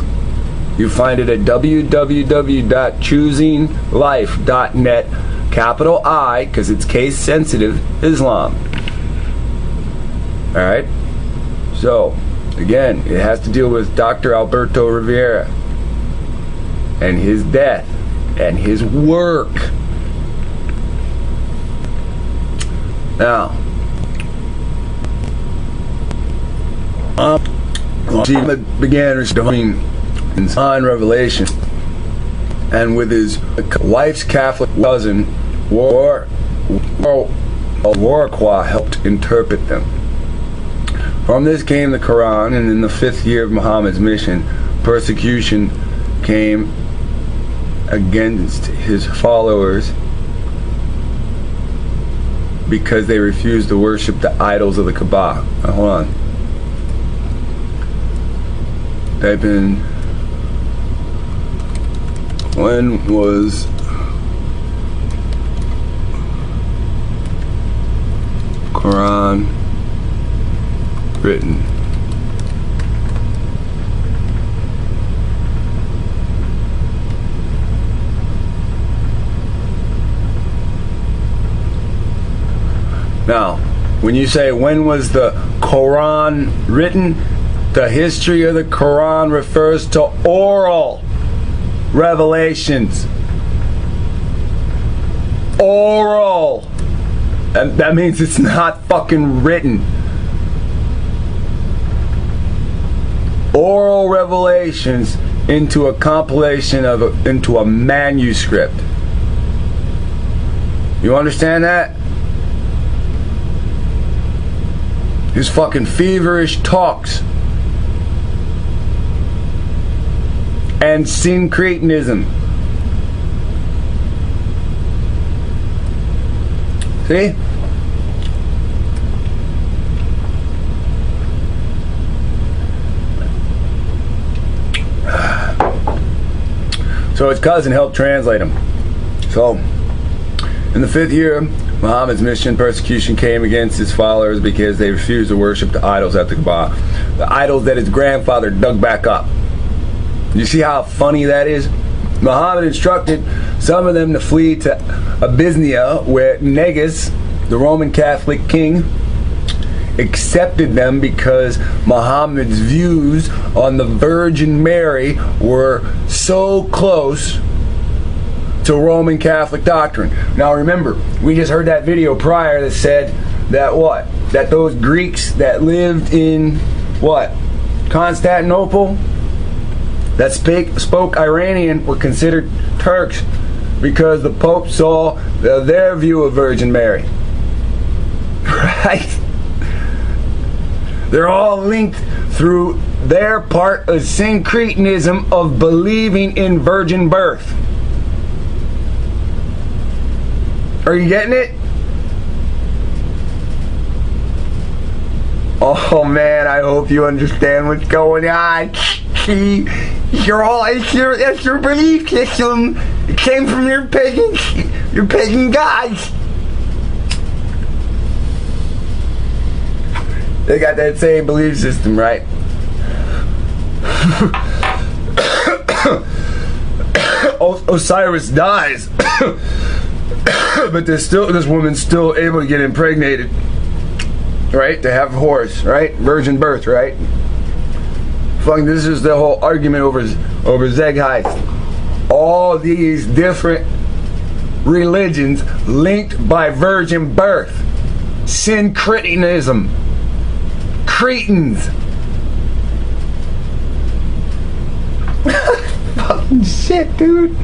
you find it at www.choosinglife.net, capital I, because it's case sensitive, Islam. Alright? So, again, it has to deal with Dr. Alberto Rivera and his death and his work. Now, Muhammad began receiving divine revelation, and with his wife's Catholic cousin, Waraqwa, helped interpret them. From this came the Quran, and in the 5th year of Muhammad's mission, persecution came against his followers because they refused to worship the idols of the Kaaba. Now, hold on. Type in, when was Quran written? Now, when you say when was the Quran written, the history of the Quran refers to oral revelations. Oral. And that means it's not fucking written. Oral revelations into a compilation into a manuscript. You understand that? His fucking feverish talks and syncretism. See? So his cousin helped translate him. So, in the 5th year, Muhammad's mission, persecution came against his followers because they refused to worship the idols at the Kaaba. The idols that his grandfather dug back up. You see how funny that is? Muhammad instructed some of them to flee to Abyssinia, where Negus, the Roman Catholic king, accepted them because Muhammad's views on the Virgin Mary were so close to Roman Catholic doctrine. Now remember, we just heard that video prior that said that what? That those Greeks that lived in what? Constantinople, that spoke Iranian, were considered Turks because the Pope saw their view of Virgin Mary. Right? They're all linked through their part of syncretism of believing in virgin birth. Are you getting it? Oh man, I hope you understand what's going on. See, that's your belief system. It came from your pagan gods. They got that same belief system, right? Osiris dies. But this woman's still able to get impregnated, right? To have a horse, right? Virgin birth, right? Fucking, this is the whole argument over Zeitgeist. All these different religions linked by virgin birth. Syncretism. Cretans. Fucking shit, dude.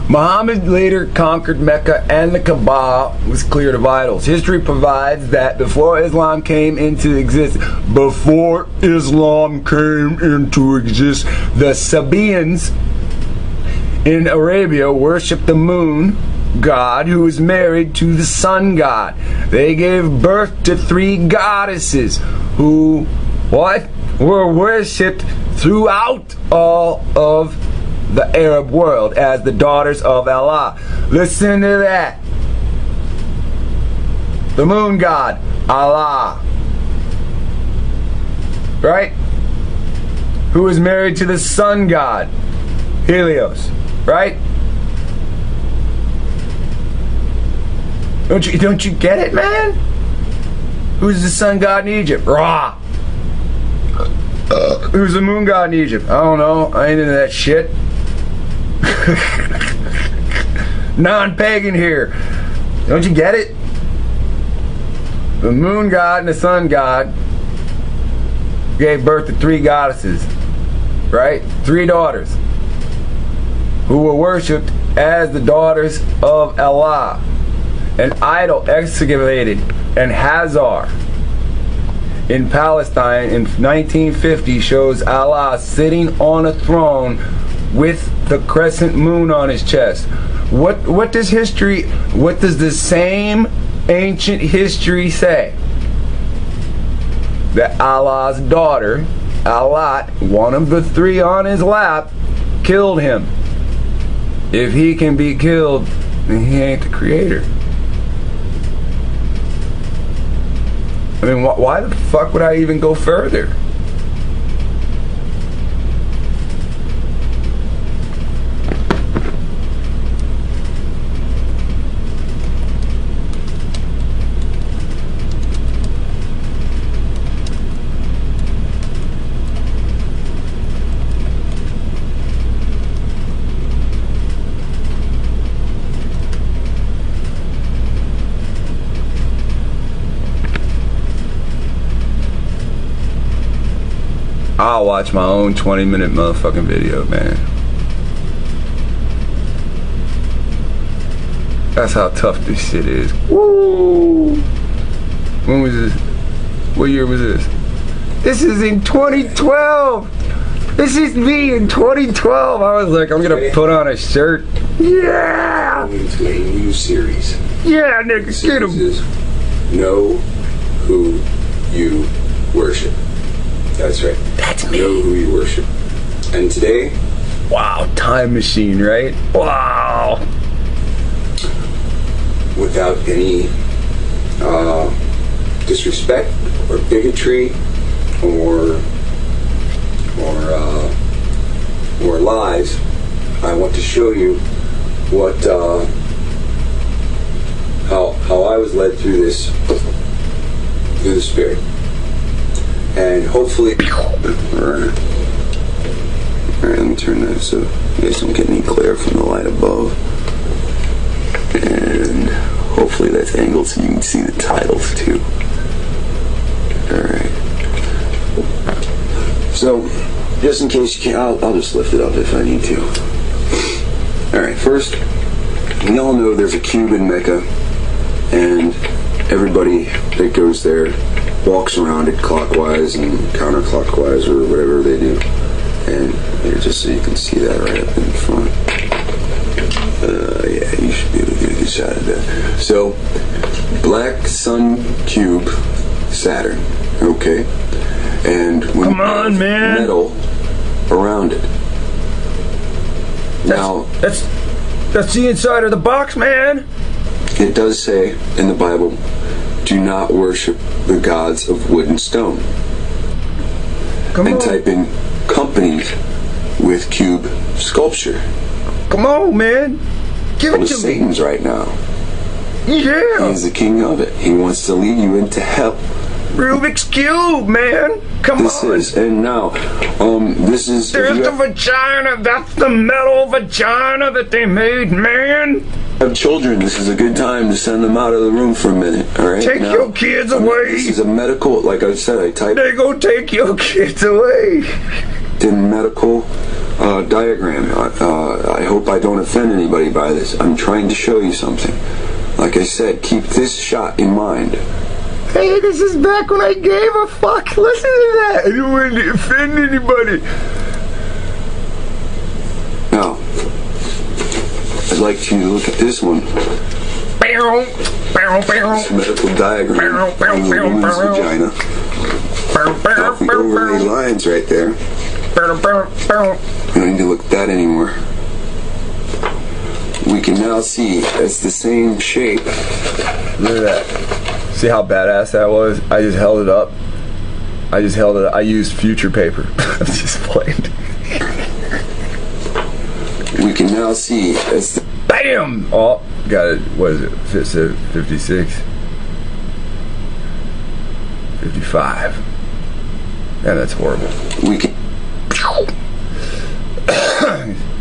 Muhammad later conquered Mecca and the Kaaba was cleared of idols. History provides that before Islam came into existence, the Sabaeans in Arabia worshipped the moon god who was married to the sun god. They gave birth to 3 goddesses who were worshipped throughout all of the Arab world as the daughters of Allah. Listen to that. The moon god, Allah. Right? Who was married to the sun god, Helios. Right? Don't you get it, man? Who's the sun god in Egypt? Ra. Who's the moon god in Egypt? I don't know. I ain't into that shit. Non-pagan here. Don't you get it? The moon god and the sun god gave birth to 3 goddesses, right? 3 daughters who were worshipped as the daughters of Allah. An idol excavated in Hazar in Palestine in 1950 shows Allah sitting on a throne with the crescent moon on his chest. What does the same ancient history say? That Allah's daughter, Alat, one of the 3 on his lap, killed him. If he can be killed, then he ain't the creator. I mean, why the fuck would I even go further? I'll watch my own 20-minute motherfucking video, man. That's how tough this shit is. Woo! When was this? What year was this? This is in 2012! This is me in 2012! I was like, I'm gonna put on a shirt. Yeah! Going to a new series. Yeah, nigga, get him! Know who you worship. That's right. That's me. Know who you worship. And today... Wow, time machine, right? Wow! Without any disrespect or bigotry or lies, I want to show you what how I was led through this through the Spirit. And hopefully, alright, let me turn that so you guys don't get any glare from the light above. And hopefully that's angled so you can see the titles too. Alright. So, just in case you can't, I'll just lift it up if I need to. Alright, first, we all know there's a cube in Mecca, and everybody that goes there walks around it clockwise and counterclockwise or whatever they do. And here, just so you can see that right up in front. Yeah, you should be able to get a good shot at that. So, black sun cube, Saturn, okay? And when come on, man, metal around it. Now, that's the inside of the box, man. It does say in the Bible, do not worship the gods of wood and stone. Come and on. type in companies with cube sculpture. Come on, man. Give it to me. Satan's right now. Yeah. He's the king of it. He wants to lead you into hell. Rubik's Cube, man. Come on. And now, this is... There's the vagina. That's the metal vagina that they made, man. Have children, this is a good time to send them out of the room for a minute, alright? Take your kids away. This is a medical, like I said, I typed... They go take your kids away. In medical diagram. I hope I don't offend anybody by this. I'm trying to show you something. Like I said, keep this shot in mind. Hey, this is back when I gave a fuck. Listen to that. I don't want to offend anybody. Now, I'd like you to look at this one. This medical diagram of the woman's vagina. Off the overlay lines right there. You don't need to look at that anymore. We can now see it's the same shape. Look at that. See how badass that was? I just held it up. I used future paper. I'm just playing. We can now see it's the... BAM! Oh, got it. What is it? 56. 55. Yeah, that's horrible. We can...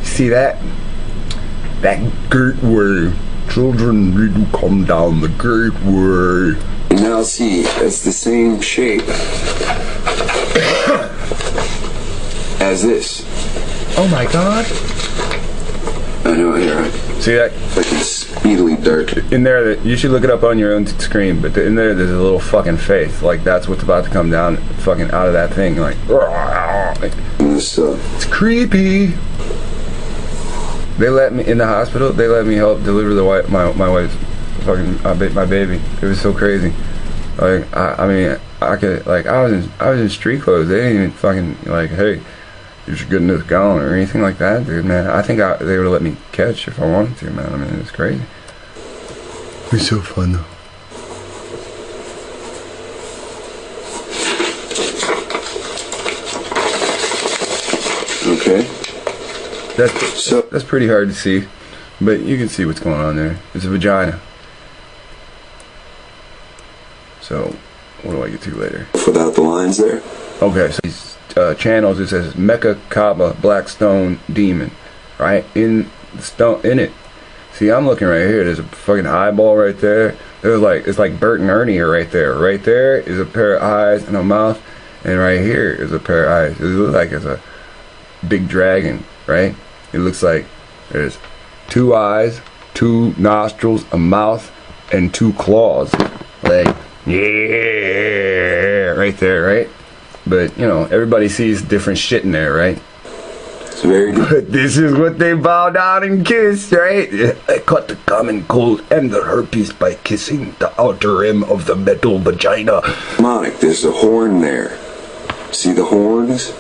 See that? That gateway. Children need to come down the gateway. You now see it's the same shape as this. Oh my god. I know, here. See that? Fucking speedily dark. In there, you should look it up on your own screen, but in there, there's a little fucking face. Like, that's what's about to come down fucking out of that thing. Like this, it's creepy. They let me, in the hospital, they let me help deliver my wife's fucking, my baby. It was so crazy. Like, I mean, I could, like, I was in street clothes. They didn't even fucking, like, hey, you should get in this gown or anything like that, dude, man. I think they would have let me catch if I wanted to, man. I mean, it's crazy. It was so fun, though. Okay. That's pretty hard to see, but you can see what's going on there. It's a vagina. So, what do I get to later? Without the lines there? Okay, so these channels, it says Mecha Kaba Black Stone Demon, right? In it. See, I'm looking right here. There's a fucking eyeball right there. It's like Bert and Ernie are right there. Right there is a pair of eyes and a mouth, and right here is a pair of eyes. It looks like it's a big dragon, right? It looks like there's 2 eyes, 2 nostrils, a mouth, and 2 claws. Like, yeah, right there, right? But, you know, everybody sees different shit in there, right? It's very good. But this is what they bow down and kiss, right? I caught the common cold and the herpes by kissing the outer rim of the metal vagina. Monic, there's a horn there. See the horns?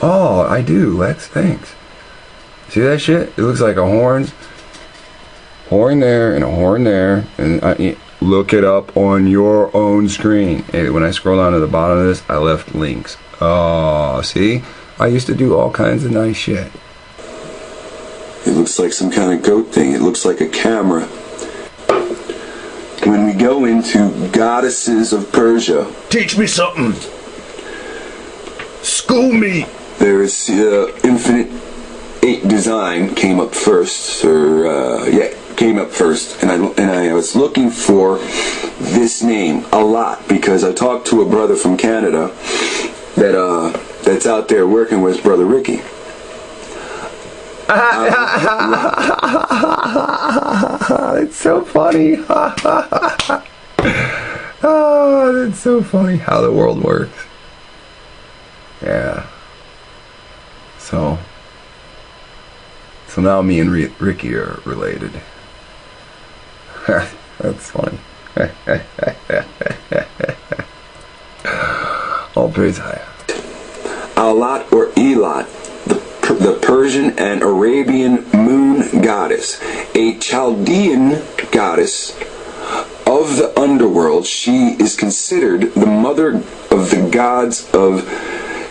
Oh, I do, Lex, thanks. See that shit? It looks like a horn there and a horn there, and look it up on your own screen. And when I scroll down to the bottom of this, I left links. Oh, see? I used to do all kinds of nice shit. It looks like some kind of goat thing. It looks like a camera. When we go into Goddesses of Persia... Teach me something! School me! There is Infinite 8 Design came up first, came up first, and I was looking for this name a lot because I talked to a brother from Canada that's out there working with Brother Ricky. It's so funny. Oh, that's so funny how the world works. Yeah. So now me and Ricky are related. That's funny. All praise high. Alat or Elat, the Persian and Arabian moon goddess, a Chaldean goddess of the underworld. She is considered the mother of the gods of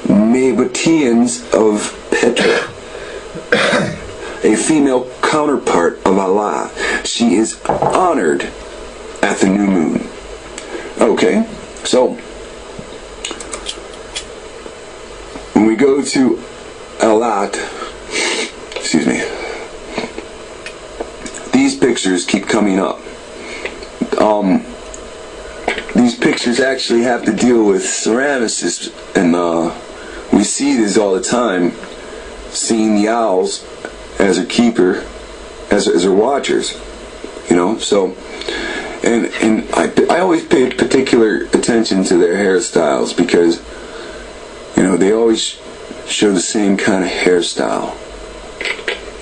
Nabateans of Petra, a female counterpart of Allah. She is honored at the new moon. Okay, so when we go to Alat, excuse me, these pictures keep coming up. These pictures actually have to deal with ceramicists, and we see this all the time, seeing the owls as a keeper, as her watchers, you know. So, and I always pay particular attention to their hairstyles, because, you know, they always show the same kind of hairstyle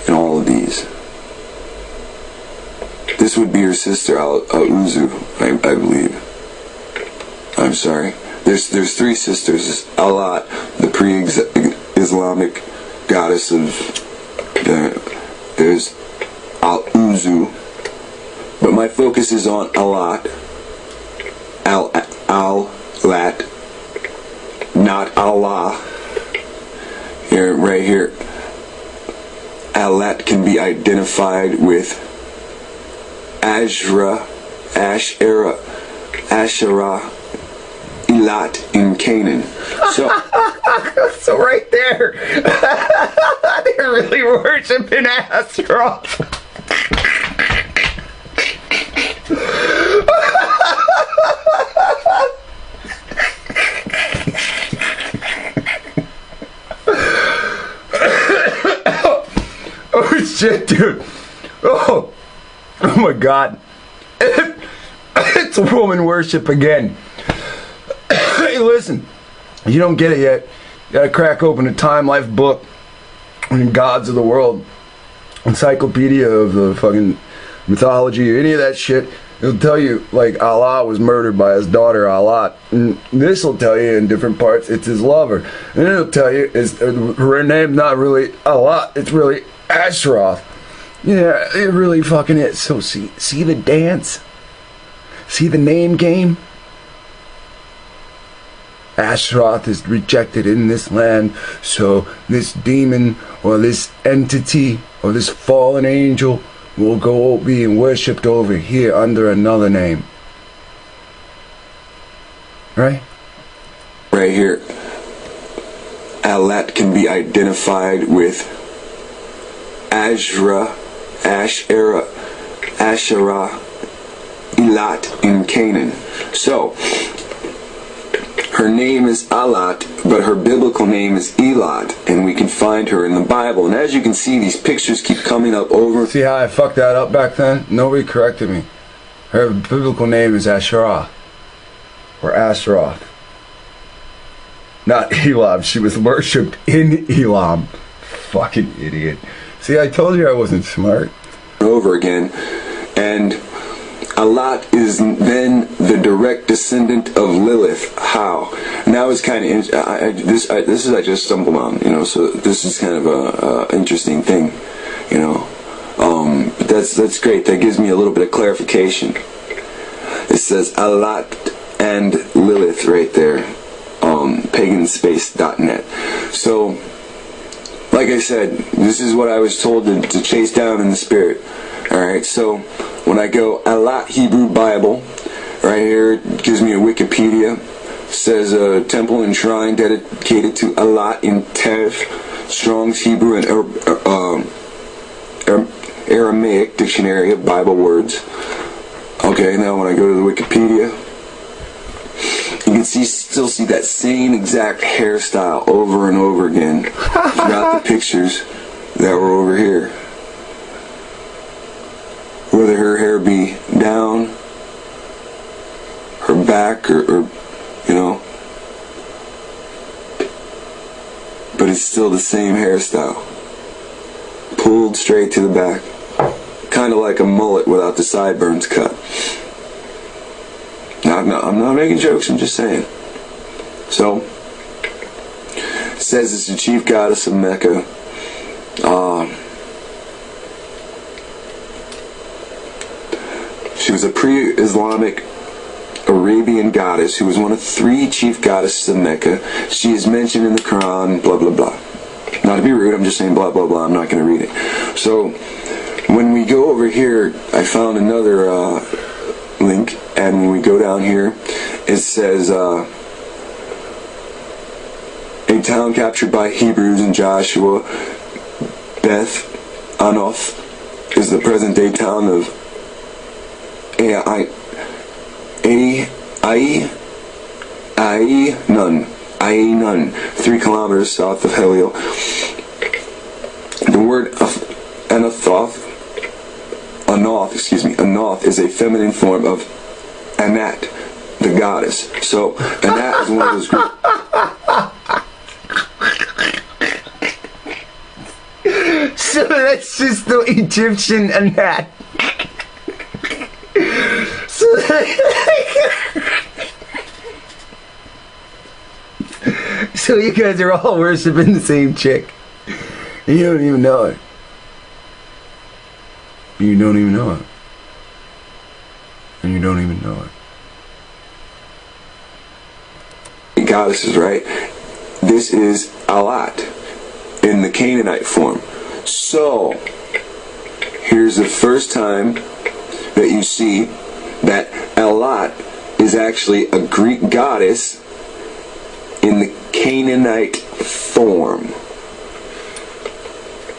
in all of these. This would be her sister, Al-Uzu, I believe. I'm sorry. There's three sisters. Alat, the pre-Islamic goddess of... there's Al-Uzu. But my focus is on Alat. Al-Lat. Not Allah. Here, right here. Alat can be identified with Asherah, Elat in Canaan. So, so right there, they're really worshiping Asheroth. Oh shit, dude. Oh my God. It's woman worship again. Hey, listen, you don't get it yet. You gotta crack open a Time Life book and Gods of the World, encyclopedia of the fucking mythology or any of that shit. It'll tell you, like, Allah was murdered by his daughter Alat. And this will tell you in different parts it's his lover. And it'll tell you her name's not really Alat, it's really Asheroth. Yeah, it really fucking is. So see the dance? See the name game? Asheroth is rejected in this land, so this demon or this entity or this fallen angel will go being worshipped over here under another name. Right? Right here. Alat can be identified with Asherah, Elat in Canaan. So, her name is Alat, but her biblical name is Elat, and we can find her in the Bible. And as you can see, these pictures keep coming up over. See how I fucked that up back then? Nobody corrected me. Her biblical name is Asherah, or Asheroth. Not Elam. She was worshipped in Elam. Fucking idiot. See, I told you I wasn't smart. Over again, and Alat is then the direct descendant of Lilith. How? Now it's kind of this is I just stumbled on, you know. So this is kind of a interesting thing, you know. But that's great. That gives me a little bit of clarification. It says Alat and Lilith right there. Paganspace.net. So, like I said, this is what I was told to chase down in the spirit. Alright, so when I go Alat Hebrew Bible, right here it gives me a Wikipedia. It says a temple and shrine dedicated to Alat in Tev, Strong's Hebrew and Aramaic dictionary of Bible words. Okay, now when I go to the Wikipedia, you can still see that same exact hairstyle over and over again throughout the pictures that were over here. Whether her hair be down, her back, or you know, but it's still the same hairstyle. Pulled straight to the back. Kind of like a mullet without the sideburns cut. I'm not making jokes, I'm just saying. So, it says it's the chief goddess of Mecca. She was a pre-Islamic Arabian goddess who was one of 3 chief goddesses of Mecca. She is mentioned in the Quran, blah, blah, blah. Not to be rude, I'm just saying blah, blah, blah. I'm not going to read it. So, when we go over here, I found another link, and when we go down here, it says, a town captured by Hebrews in Joshua, Beth Anoth, is the present-day town of Ainun, 3 kilometers south of Helio. The word Anoth is a feminine form of Anat, the goddess. So Anat is one of those groups. So that's just the Egyptian Anat. So you guys are all worshiping the same chick. You don't even know it. You don't even know it. And you don't even know it. Goddesses, right? This is Alat in the Canaanite form. So, here's the first time that you see that Alat is actually a Greek goddess in the Canaanite form.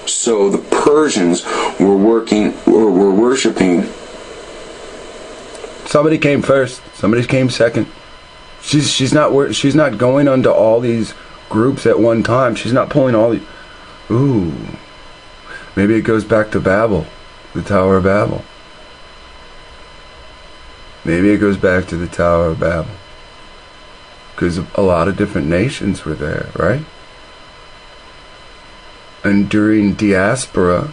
So the Persians were worshiping. Somebody came first. Somebody came second. She's not going onto all these groups at one time. She's not pulling all these. Ooh, maybe it goes back to Babel, the Tower of Babel. Maybe it goes back to the Tower of Babel. Because a lot of different nations were there, right? And during diaspora,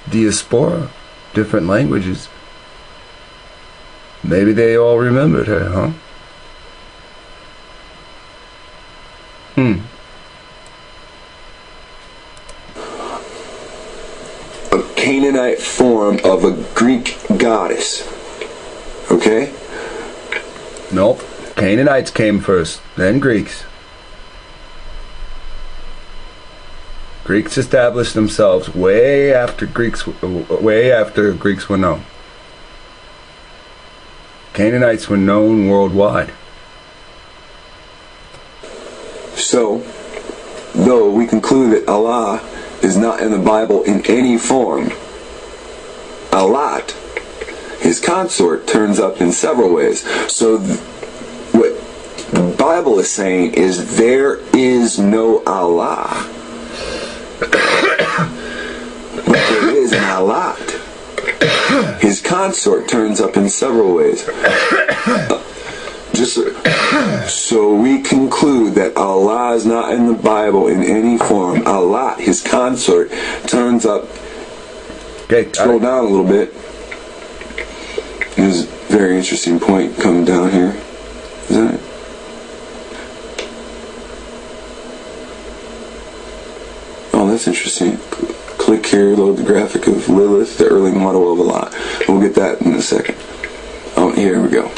different languages, maybe they all remembered her, huh? A Canaanite form of a Greek goddess. Okay? Nope. Canaanites came first, then Greeks. Greeks established themselves way after Greeks were known. Canaanites were known worldwide. So, though we conclude that Allah is not in the Bible in any form, Alat, his consort, turns up in several ways. So what the Bible is saying is there is no Allah. But there is an Alat. His consort turns up in several ways. So we conclude that Allah is not in the Bible in any form. Alat, his consort, turns up. Okay, scroll down a little bit. There's a very interesting point coming down here. Isn't it? Oh, that's interesting. Click here, load the graphic of Lilith, the early model of Allah. We'll get that in a second. Oh, here we go.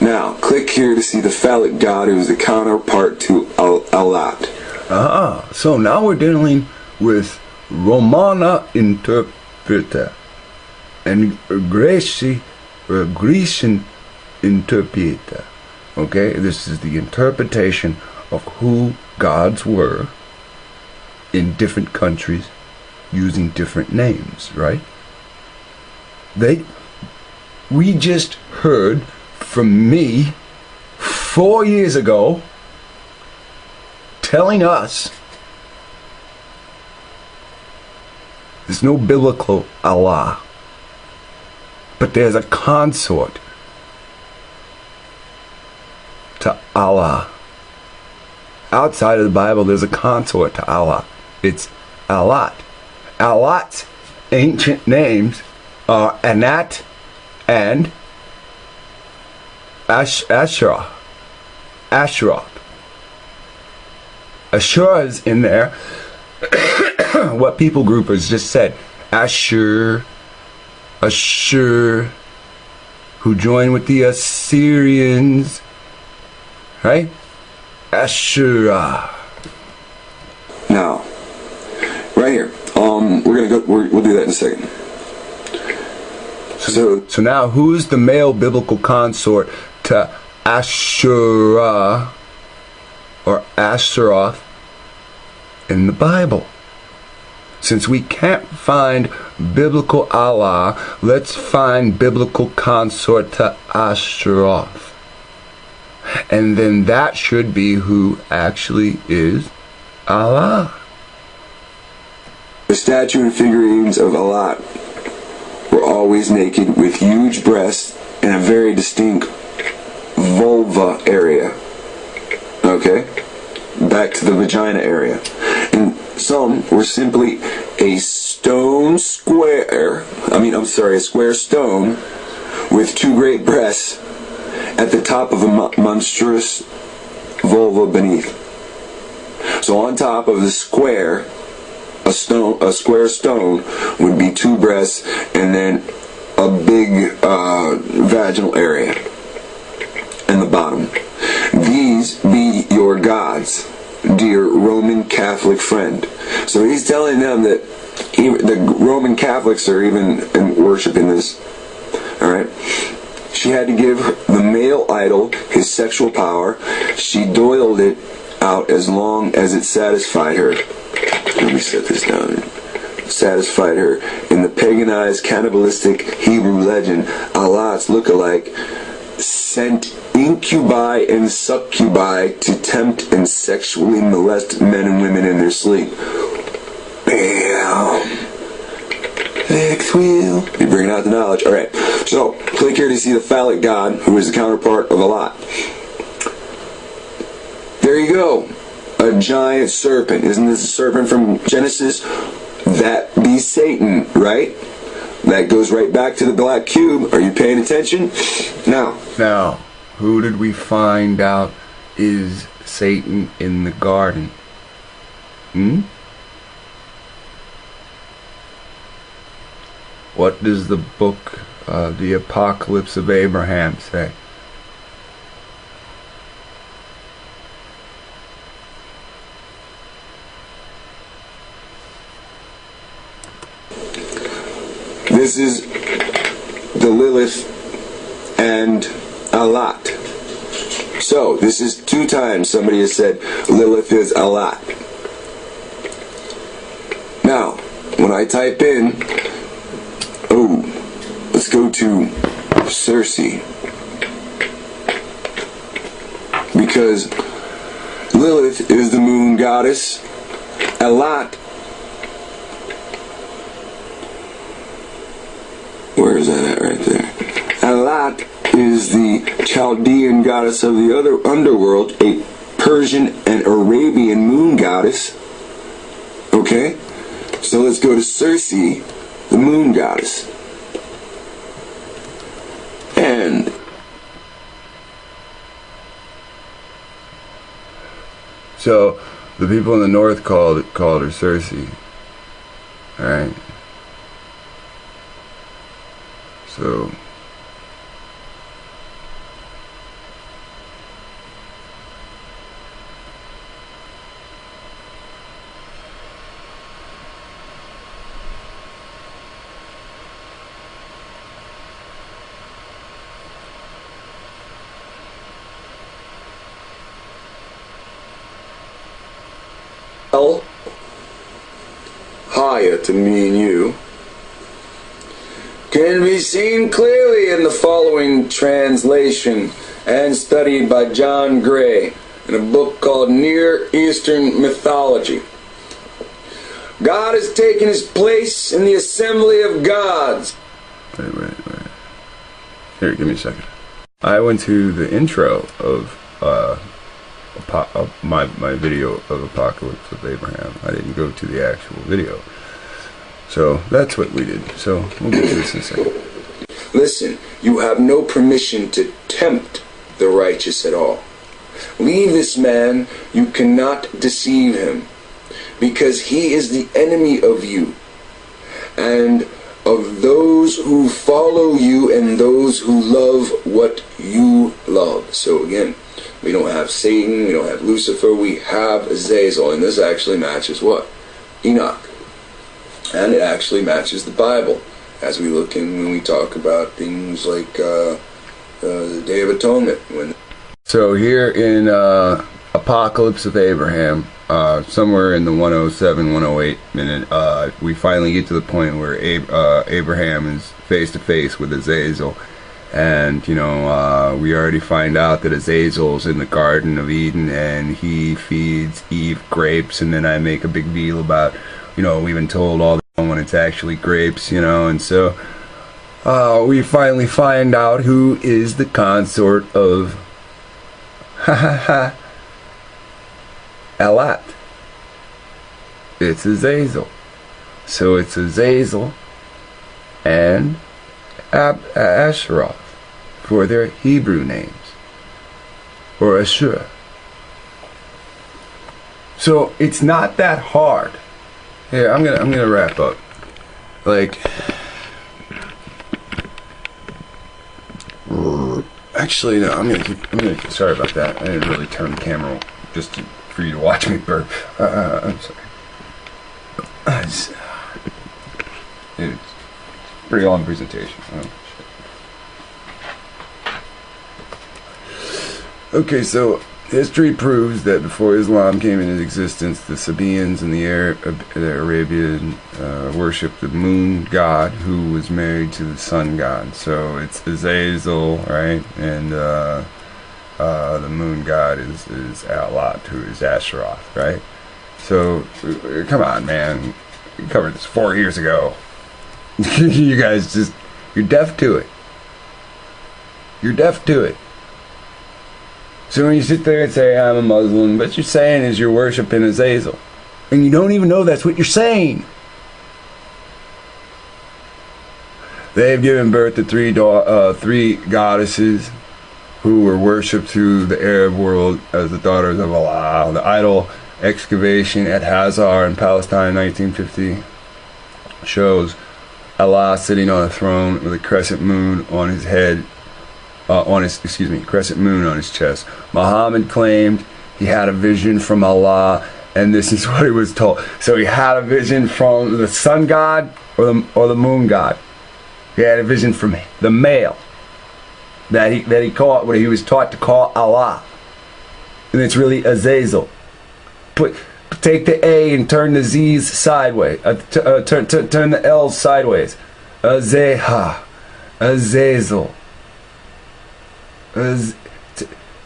Now, click here to see the phallic god who is the counterpart to Alat. So now we're dealing with Romana interpreter and Grecian interpreter. Okay, this is the interpretation of who gods were in different countries using different names, right? We just heard from me 4 years ago telling us there's no biblical Allah, but there's a consort to Allah. Outside of the Bible, there's a consort to Allah. It's Alat. Alat's ancient names are Anat and Asheroth. Ashur is in there. What people groupers just said. Ashur. who joined with the Assyrians, right? Asherah. Now, right here. We'll do that in a second. So now, who's the male biblical consort to Asherah or Asheroth in the Bible? Since we can't find biblical Allah, let's find biblical consort to Asheroth. And then that should be who actually is Allah. The statue and figurines of Allah were always naked with huge breasts and a very distinct vulva area. Okay? Back to the vagina area. And some were simply a square stone with two great breasts at the top of a monstrous vulva beneath. So on top of the square, a square stone would be two breasts and then a big vaginal area in the bottom. These be your gods, dear Roman Catholic friend. So he's telling them that the Roman Catholics are even worshiping this. Alright? She had to give the male idol his sexual power. She doiled it out as long as it satisfied her. Let me set this down. Satisfied her. In the paganized, cannibalistic Hebrew legend, Allah's lookalike sent incubi and succubi to tempt and sexually molest men and women in their sleep. Bam! Lexwill. You're bringing out the knowledge. Alright, so click here to see the phallic god, who is the counterpart of Allah. There you go. A giant serpent. Isn't this a serpent from Genesis? That be Satan, right? That goes right back to the black cube. Are you paying attention? Now, who did we find out is Satan in the garden? What does the book, the Apocalypse of Abraham say? this is the Lilith and Alat. So, this is 2 times somebody has said Lilith is Alat. Now, when I type in, let's go to Circe. Because Lilith is the moon goddess. Alat, where is that at right there? Alat is the Chaldean goddess of the other underworld, a Persian and Arabian moon goddess. Okay? So let's go to Circe, the moon goddess. And so the people in the north called her Circe. Alright. So Haya to me and you can be seen clearly in the following translation and studied by John Gray in a book called Near Eastern Mythology. God has taken his place in the assembly of gods. Wait. Here, give me a second. I went to the intro of my video of Apocalypse of Abraham. I didn't go to the actual video. So that's what we did. So we'll get to this in a second. Listen, you have no permission to tempt the righteous at all. Leave this man. You cannot deceive him, because he is the enemy of you and of those who follow you and those who love what you love. So again, we don't have Satan, we don't have Lucifer, we have Azazel, and this actually matches what? Enoch. And it actually matches the Bible, as we look in when we talk about things like the Day of Atonement. So here in Apocalypse of Abraham, somewhere in the 107, 108 minute, we finally get to the point where Abraham is face to face with Azazel. And, you know, we already find out that Azazel's in the Garden of Eden and he feeds Eve grapes, and then I make a big deal about, you know, we've been told all the time when it's actually grapes, you know, and so we finally find out who is the consort of Alat. It's Azazel. So it's Azazel and Asheroth for their Hebrew names, or Ashura. So it's not that hard. Here, I'm gonna wrap up. Like, actually, no. I'm gonna. Sorry about that. I didn't really turn the camera just for you to watch me burp. I'm sorry. It's a pretty long presentation. Oh, shit. Okay, so history proves that before Islam came into existence, the Sabaeans and the Arabian worshipped the moon god, who was married to the sun god. So it's Azazel, right? And the moon god is Alat, who is Asheroth, right? So come on, man. We covered this 4 years ago. You guys just, you're deaf to it. You're deaf to it. So when you sit there and say, I'm a Muslim, what you're saying is you're worshiping Azazel. And you don't even know that's what you're saying. They've given birth to three goddesses who were worshipped through the Arab world as the daughters of Allah. The idol excavation at Hazar in Palestine, 1950, shows Allah sitting on a throne with a crescent moon on his head. Crescent moon on his chest. Muhammad claimed he had a vision from Allah, and this is what he was told. So he had a vision from the sun god or the moon god. He had a vision from the male that he called, what he was taught to call Allah, and it's really Azazel. Take the A and turn the Z's sideways. Turn the L's sideways. Azazel.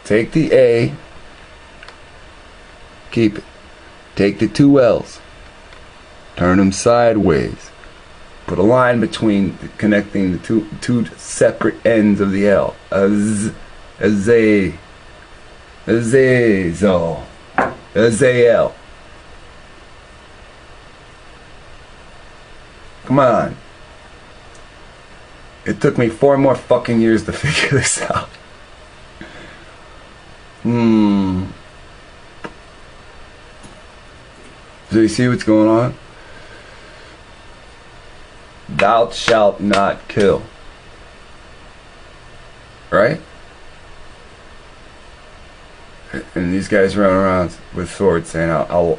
Take the A, keep it. Take the two L's, turn them sideways. Put a line between connecting the two separate ends of the L. Azazel. Come on. It took me 4 more fucking years to figure this out. So you see what's going on? Thou shalt not kill. Right? And these guys run around with swords saying, I'll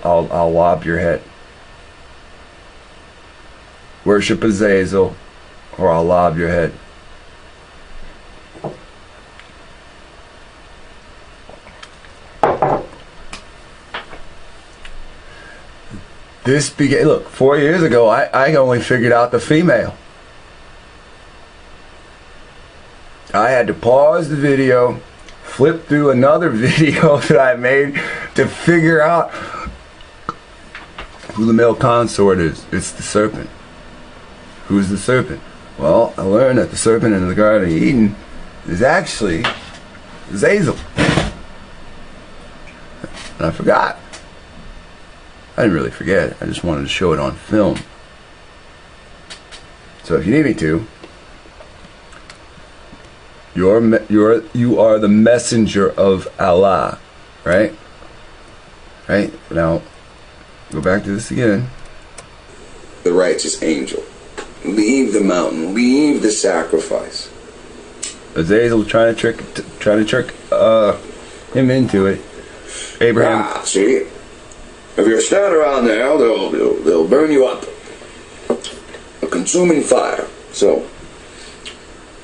lob your head. Worship Azazel, or I'll lob your head. This began, look, 4 years ago, I only figured out the female. I had to pause the video, flip through another video that I made to figure out who the male consort is. It's the serpent. Who's the serpent? Well, I learned that the serpent in the Garden of Eden is actually Azazel. And I forgot. I didn't really forget. I just wanted to show it on film. So if you need me to, you are the messenger of Allah, right? Right? Now, go back to this again. The righteous angel. Leave the mountain. Leave the sacrifice. Azazel trying to trick him into it. Abraham. See? If you stand around there, they'll burn you up. A consuming fire. So,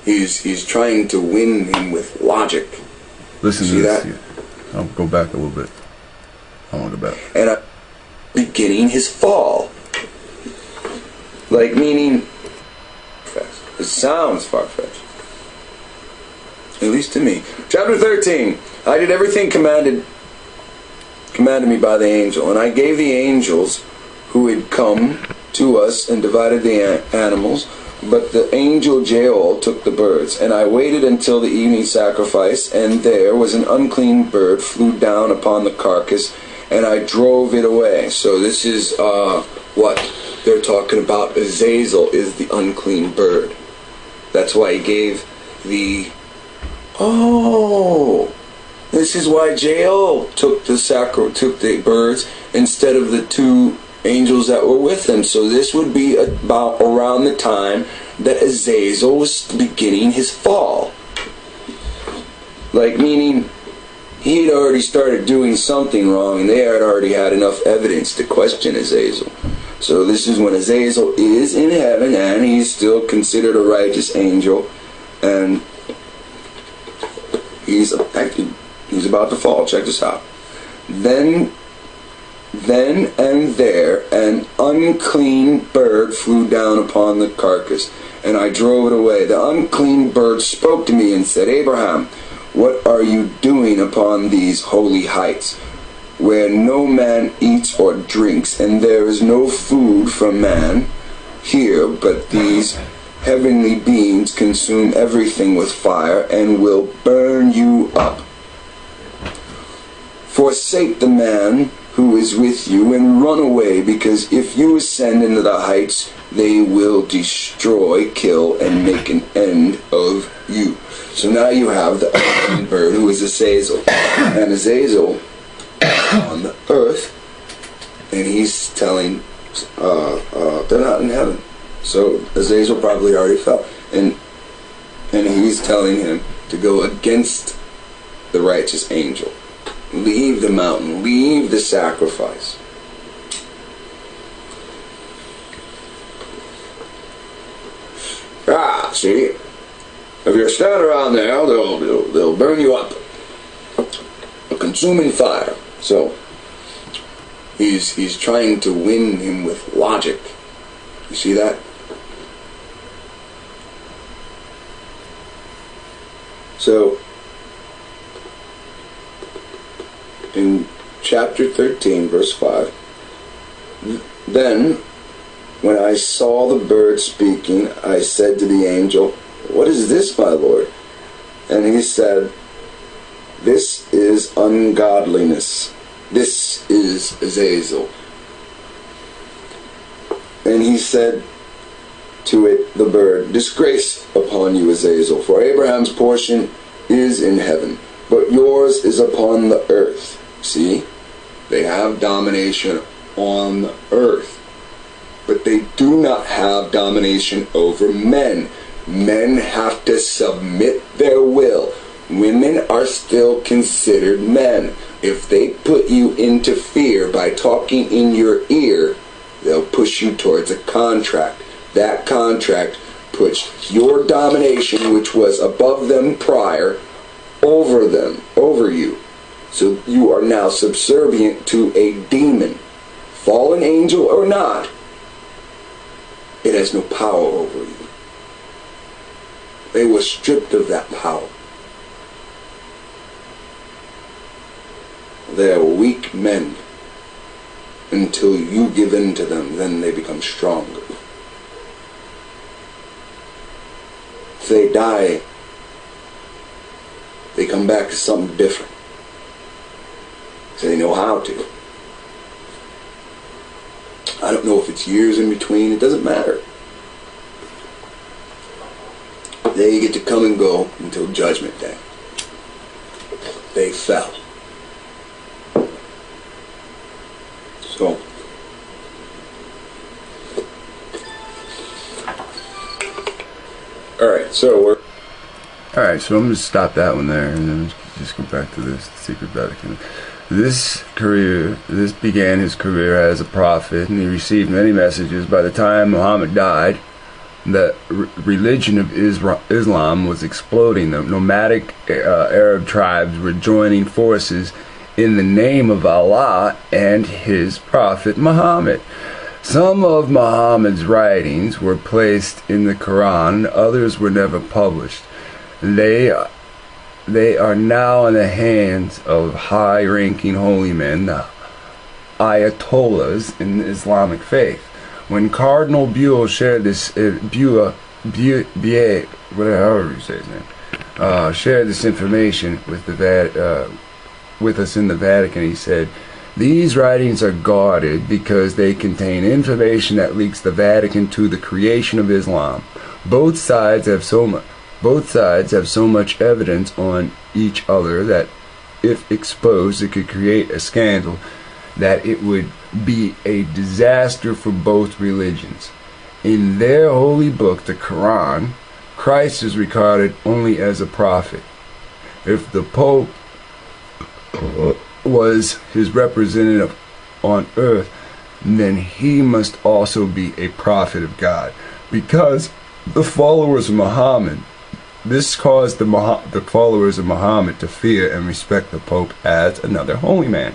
he's trying to win him with logic. Listen See to this. that? I'll go back a little bit. I want to go back. And beginning his fall. Like, meaning, it sounds far-fetched. At least to me. Chapter 13. I did everything commanded me by the angel, and I gave the angels who had come to us and divided the animals, but the angel Jael took the birds, and I waited until the evening sacrifice, and there was an unclean bird flew down upon the carcass, and I drove it away. So this is what they're talking about. Azazel is the unclean bird. That's why he gave the... Oh, this is why Jael took the birds instead of the two angels that were with him. So this would be about around the time that Azazel was beginning his fall. Like, meaning he had already started doing something wrong, and they had already had enough evidence to question Azazel. So this is when Azazel is in heaven, and he's still considered a righteous angel, and he's about to fall. Check this out. Then and there an unclean bird flew down upon the carcass, and I drove it away. The unclean bird spoke to me and said, Abraham, what are you doing upon these holy heights, where no man eats or drinks, and there is no food for man here, but these heavenly beings consume everything with fire and will burn you up. Forsake the man who is with you and run away, because if you ascend into the heights, they will destroy, kill, and make an end of you. So now you have the unclean bird, who is Azazel, and Azazel on the earth, and he's telling they're not in heaven. So Azazel probably already fell, and he's telling him to go against the righteous angel. Leave the mountain, leave the sacrifice. See? If you stand around there, they'll burn you up. A consuming fire. So he's trying to win him with logic. You see that? So in chapter 13, verse 5, then when I saw the bird speaking, I said to the angel, what is this, my Lord? And he said, this is ungodliness. This is Azazel. And he said to it, the bird, disgrace upon you, Azazel, for Abraham's portion is in heaven, but yours is upon the earth. See? They have domination on the earth, but they do not have domination over men. Men have to submit their will. Women are still considered men. If they put you into fear by talking in your ear, they'll push you towards a contract. That contract puts your domination, which was above them prior, over you. So you are now subservient to a demon. Fallen angel or not, it has no power over you. They were stripped of that power. They are weak men until you give in to them, then they become stronger. If they die, they come back to something different. So they know how to. I don't know if it's years in between, it doesn't matter. They get to come and go until Judgment Day. They fell. So So we're... Alright, so I'm going to stop that one there, and then just go back to this Secret Vatican. This began his career as a prophet, and he received many messages. By the time Muhammad died, the religion of Islam was exploding. The nomadic Arab tribes were joining forces in the name of Allah and his prophet Muhammad. Some of Muhammad's writings were placed in the Quran, others were never published. They are now in the hands of high-ranking holy men, the ayatollahs in the Islamic faith. When Cardinal Buell shared this, however you say his name, shared this information with with us in the Vatican, he said, "These writings are guarded because they contain information that links the Vatican to the creation of Islam. Both sides have so much evidence on each other that, if exposed, it could create a scandal that it would be a disaster for both religions. In their holy book, the Quran, Christ is regarded only as a prophet. If the Pope was his representative on earth, then he must also be a prophet of God. Because the followers of Muhammad, this caused the followers of Muhammad to fear and respect the Pope as another holy man.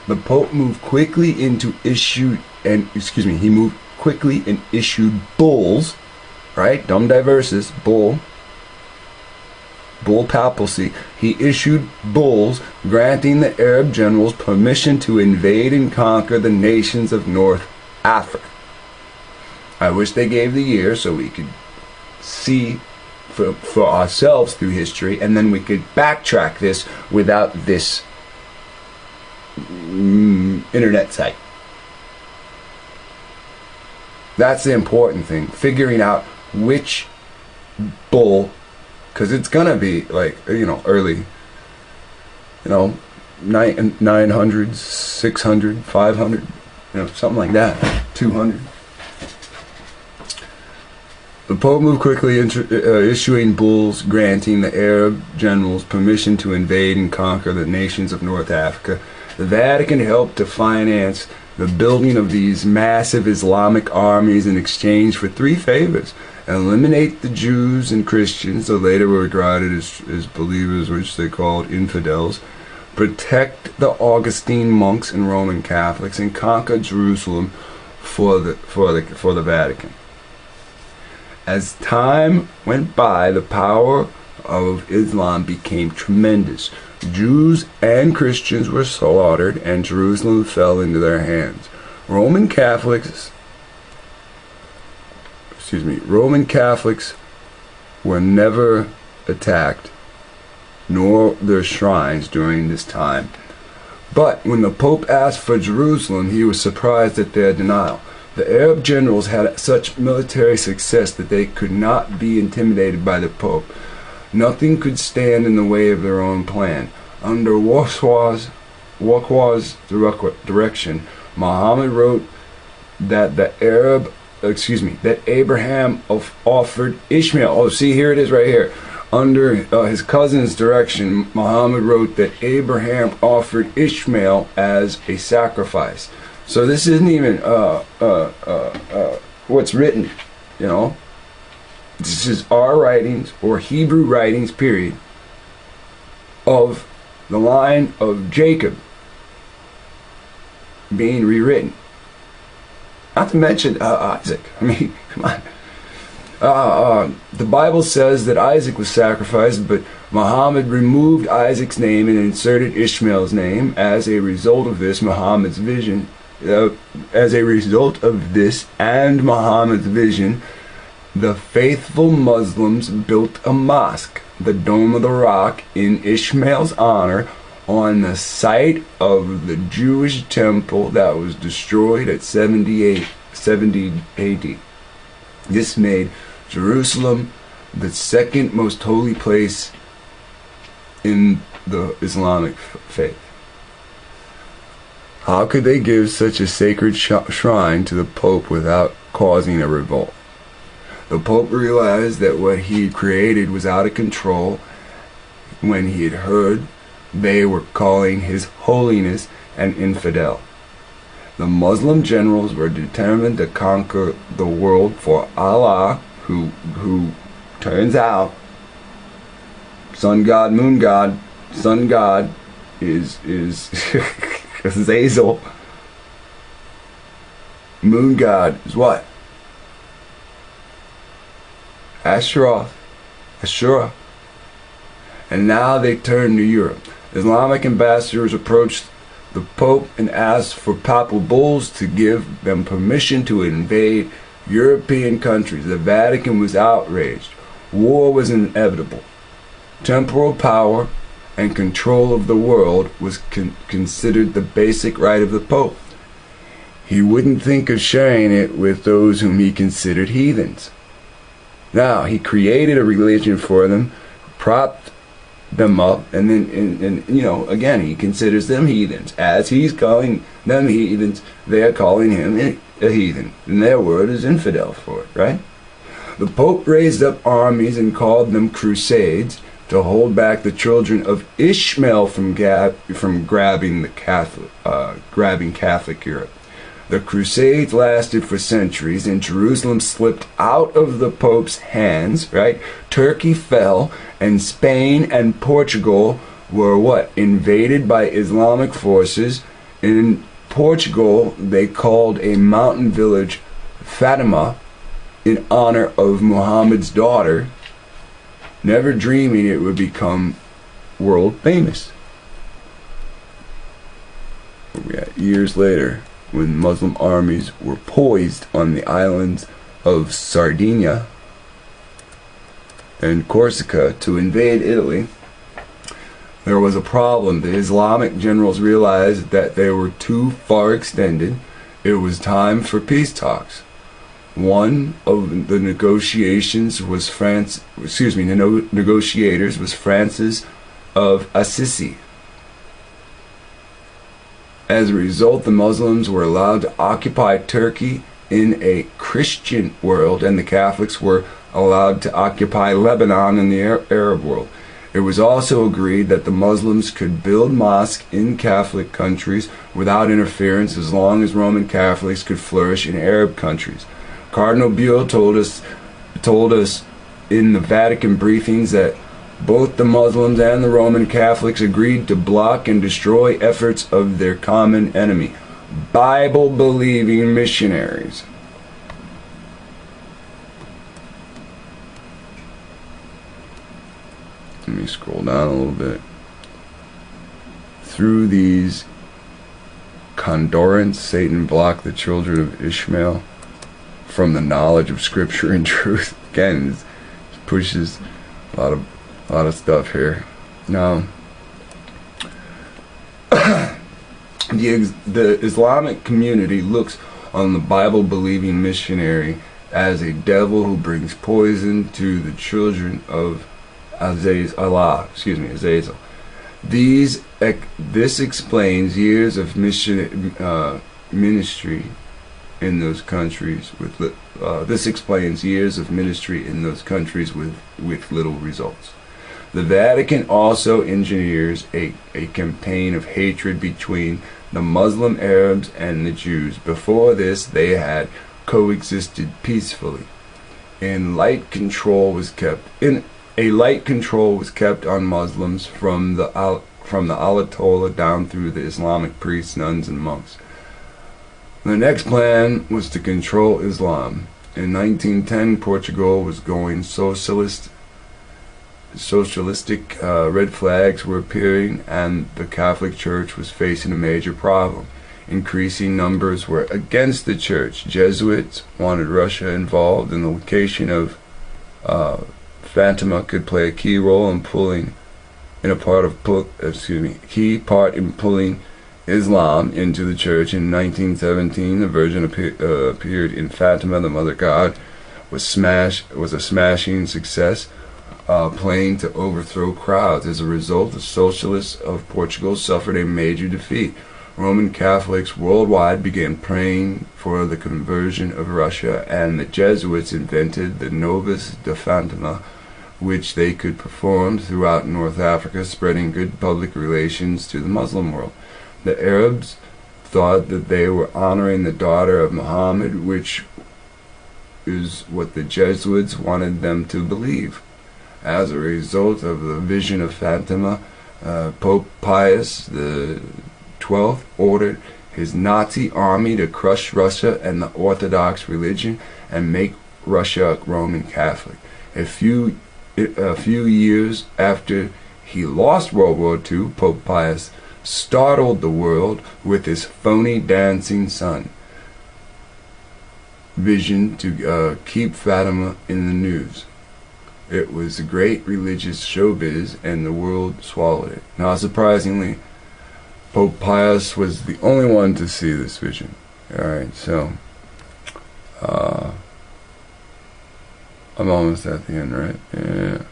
The Pope moved quickly and issued bulls, right? Dum diversus, bull papacy. He issued bulls granting the Arab generals permission to invade and conquer the nations of North Africa. I wish they gave the year so we could see for ourselves through history, and then we could backtrack this without this internet site. That's the important thing, figuring out which bull, because it's gonna be like, early, 900s, 600, 500, something like that, 200. The Pope moved quickly, issuing bulls granting the Arab generals permission to invade and conquer the nations of North Africa. The Vatican helped to finance the building of these massive Islamic armies in exchange for three favors: eliminate the Jews and Christians, the later were regarded as believers, which they called infidels; protect the Augustine monks and Roman Catholics; and conquer Jerusalem for the Vatican. As time went by, the power of Islam became tremendous. Jews and Christians were slaughtered, and Jerusalem fell into their hands. Roman Catholics were never attacked, nor their shrines during this time. But when the Pope asked for Jerusalem, he was surprised at their denial. The Arab generals had such military success that they could not be intimidated by the Pope. Nothing could stand in the way of their own plan. Under Waqwa's direction, Muhammad wrote that Abraham offered Ishmael. Oh, see, here it is right here. Under his cousin's direction, Muhammad wrote that Abraham offered Ishmael as a sacrifice. So this isn't even what's written, This is our writings, or Hebrew writings, period, of the line of Jacob being rewritten. Not to mention Isaac. I mean, come on. The Bible says that Isaac was sacrificed, but Muhammad removed Isaac's name and inserted Ishmael's name. As a result of this and Muhammad's vision, the faithful Muslims built a mosque, the Dome of the Rock, in Ishmael's honor on the site of the Jewish temple that was destroyed at 70 AD. This made Jerusalem the second most holy place in the Islamic faith. How could they give such a sacred shrine to the Pope without causing a revolt? The Pope realized that what he had created was out of control when he had heard they were calling His Holiness an infidel. The Muslim generals were determined to conquer the world for Allah, who turns out, sun god, moon god, sun god is Azazel. Moon god is what? Asheroth. Ashura. And now they turn to Europe. Islamic ambassadors approached the Pope and asked for papal bulls to give them permission to invade European countries. The Vatican was outraged. War was inevitable. Temporal power and control of the world was considered the basic right of the Pope. He wouldn't think of sharing it with those whom he considered heathens. Now, he created a religion for them, propped them up, and then, and again, he considers them heathens. As he's calling them heathens, they're calling him a heathen. And their word is infidel for it, right? The Pope raised up armies and called them crusades to hold back the children of Ishmael from grabbing Catholic Europe. The Crusades lasted for centuries, and Jerusalem slipped out of the Pope's hands, right? Turkey fell, and Spain and Portugal were invaded by Islamic forces. In Portugal, they called a mountain village Fatima in honor of Muhammad's daughter, never dreaming it would become world famous. Years later, when Muslim armies were poised on the islands of Sardinia and Corsica to invade Italy, there was a problem. The Islamic generals realized that they were too far extended. It was time for peace talks. One of the negotiators was Francis of Assisi. As a result, the Muslims were allowed to occupy Turkey in a Christian world, and the Catholics were allowed to occupy Lebanon in the Arab world. It was also agreed that the Muslims could build mosques in Catholic countries without interference, as long as Roman Catholics could flourish in Arab countries. Cardinal Buell told us in the Vatican briefings that both the Muslims and the Roman Catholics agreed to block and destroy efforts of their common enemy, Bible-believing missionaries. Let me scroll down a little bit. Through these condorants, Satan blocked the children of Ishmael from the knowledge of Scripture and truth. Again, it pushes a lot of stuff here. Now, the Islamic community looks on the Bible-believing missionary as a devil who brings poison to the children of Azazel. This explains years of ministry in those countries with little results. The Vatican also engineers a campaign of hatred between the Muslim Arabs and the Jews. Before this, they had coexisted peacefully. A light control was kept on Muslims from the Ayatollah down through the Islamic priests, nuns, and monks. The next plan was to control Islam. In 1910, Portugal was going socialistic. Red flags were appearing, and the Catholic Church was facing a major problem. Increasing numbers were against the Church. Jesuits wanted Russia involved, and the location of Fatima could play a key role in pulling Islam into the Church. In 1917, the Virgin appeared in Fatima. The Mother God was a smashing success, playing to overthrow crowds. As a result, the socialists of Portugal suffered a major defeat. Roman Catholics worldwide began praying for the conversion of Russia, and the Jesuits invented the Novus de Fatima, which they could perform throughout North Africa, spreading good public relations to the Muslim world. The Arabs thought that they were honoring the daughter of Muhammad, which is what the Jesuits wanted them to believe. As a result of the vision of Fatima, Pope Pius XII ordered his Nazi army to crush Russia and the Orthodox religion and make Russia Roman Catholic. A few years after he lost World War II, Pope Pius startled the world with his phony dancing son vision to keep Fatima in the news. It was a great religious showbiz, and the world swallowed it. Not surprisingly, Pope Pius was the only one to see this vision. Alright, so I'm almost at the end, right? Yeah.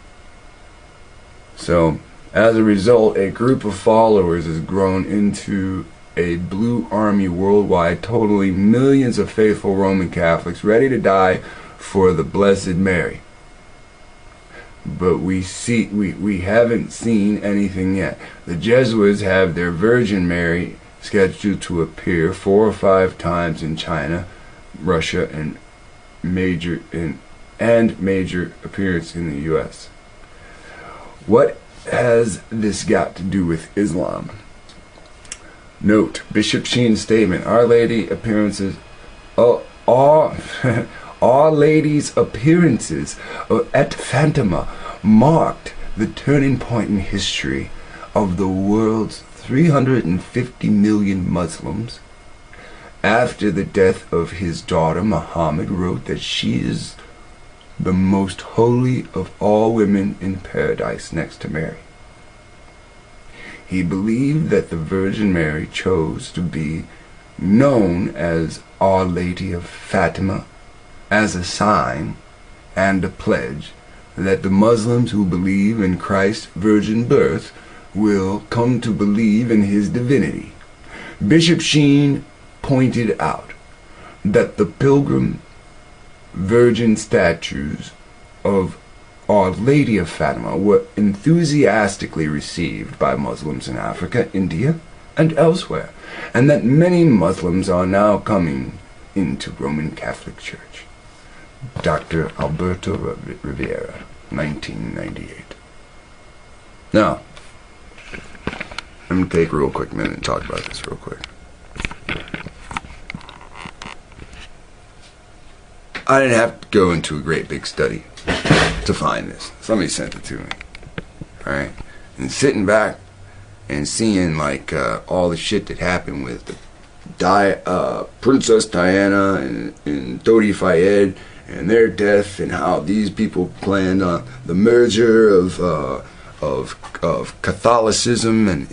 So, as a result, a group of followers has grown into a blue army worldwide, totaling millions of faithful Roman Catholics ready to die for the Blessed Mary. But we haven't seen anything yet. The Jesuits have their Virgin Mary scheduled to appear 4 or 5 times in China, Russia, and major appearance in the U.S. What has this got to do with Islam? Note, Bishop Sheen's statement, Our Lady's appearances at Fatima marked the turning point in history of the world's 350 million Muslims. After the death of his daughter, Muhammad wrote that she is the most holy of all women in paradise next to Mary. He believed that the Virgin Mary chose to be known as Our Lady of Fatima as a sign and a pledge that the Muslims who believe in Christ's virgin birth will come to believe in his divinity. Bishop Sheen pointed out that the pilgrim virgin statues of Our Lady of Fatima were enthusiastically received by Muslims in Africa, India, and elsewhere, and that many Muslims are now coming into Roman Catholic Church. Dr. Alberto Rivera, 1998. Now, I'm going to take a real quick minute and talk about this real quick. I didn't have to go into a great big study to find this. Somebody sent it to me. Alright? And sitting back and seeing like all the shit that happened with the Princess Diana and Dodi Fayed and their death, and how these people planned on the merger of Catholicism and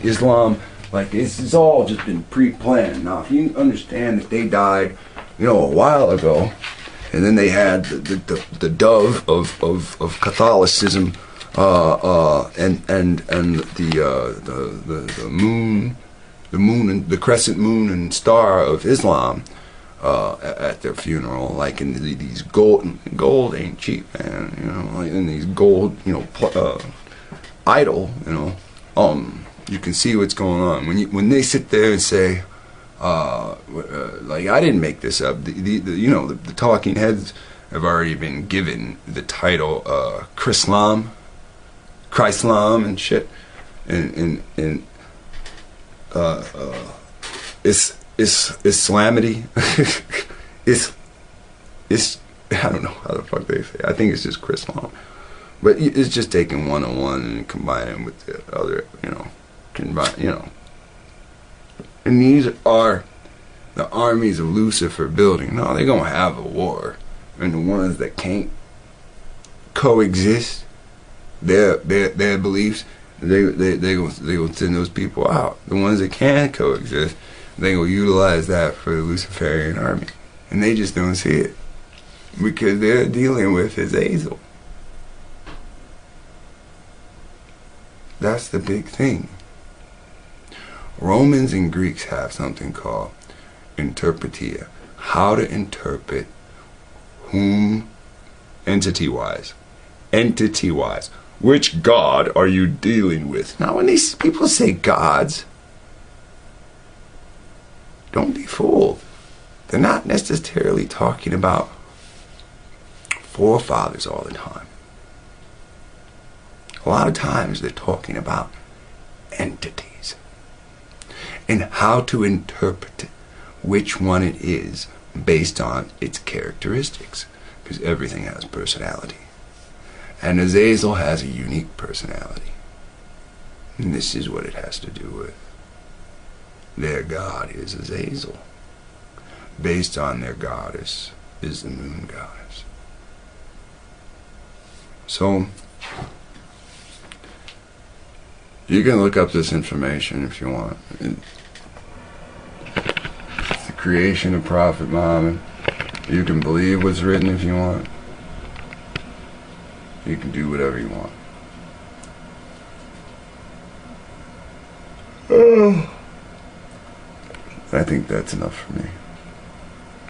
Islam. Like, this has all just been pre-planned. Now, if you understand that they died, a while ago, and then they had the dove of Catholicism, and the moon and the crescent moon and star of Islam at their funeral, like in these gold ain't cheap, man. Like in these gold, idol, you can see what's going on when they sit there and say, like, I didn't make this up. The talking heads have already been given the title Chrislam and shit, and Islamity. It's I don't know how the fuck they say. I think it's just Chrislam, but it's just taking one on one and combining with the other, And these are the armies of Lucifer building. No, they're gonna have a war, and the ones that can't coexist, their beliefs, they gonna send those people out. The ones that can coexist, they gonna utilize that for the Luciferian army, and they just don't see it because they're dealing with Azazel. That's the big thing. Romans and Greeks have something called interpretia. How to interpret whom entity-wise. Entity-wise. Which God are you dealing with? Now, when these people say gods, don't be fooled. They're not necessarily talking about forefathers all the time. A lot of times they're talking about entities and how to interpret which one it is based on its characteristics, because everything has personality. And Azazel has a unique personality. And this is what it has to do with. Their god is Azazel. Based on their goddess is the moon goddess. So, you can look up this information if you want. It's the creation of Prophet Muhammad. You can believe what's written if you want. You can do whatever you want. I think that's enough for me.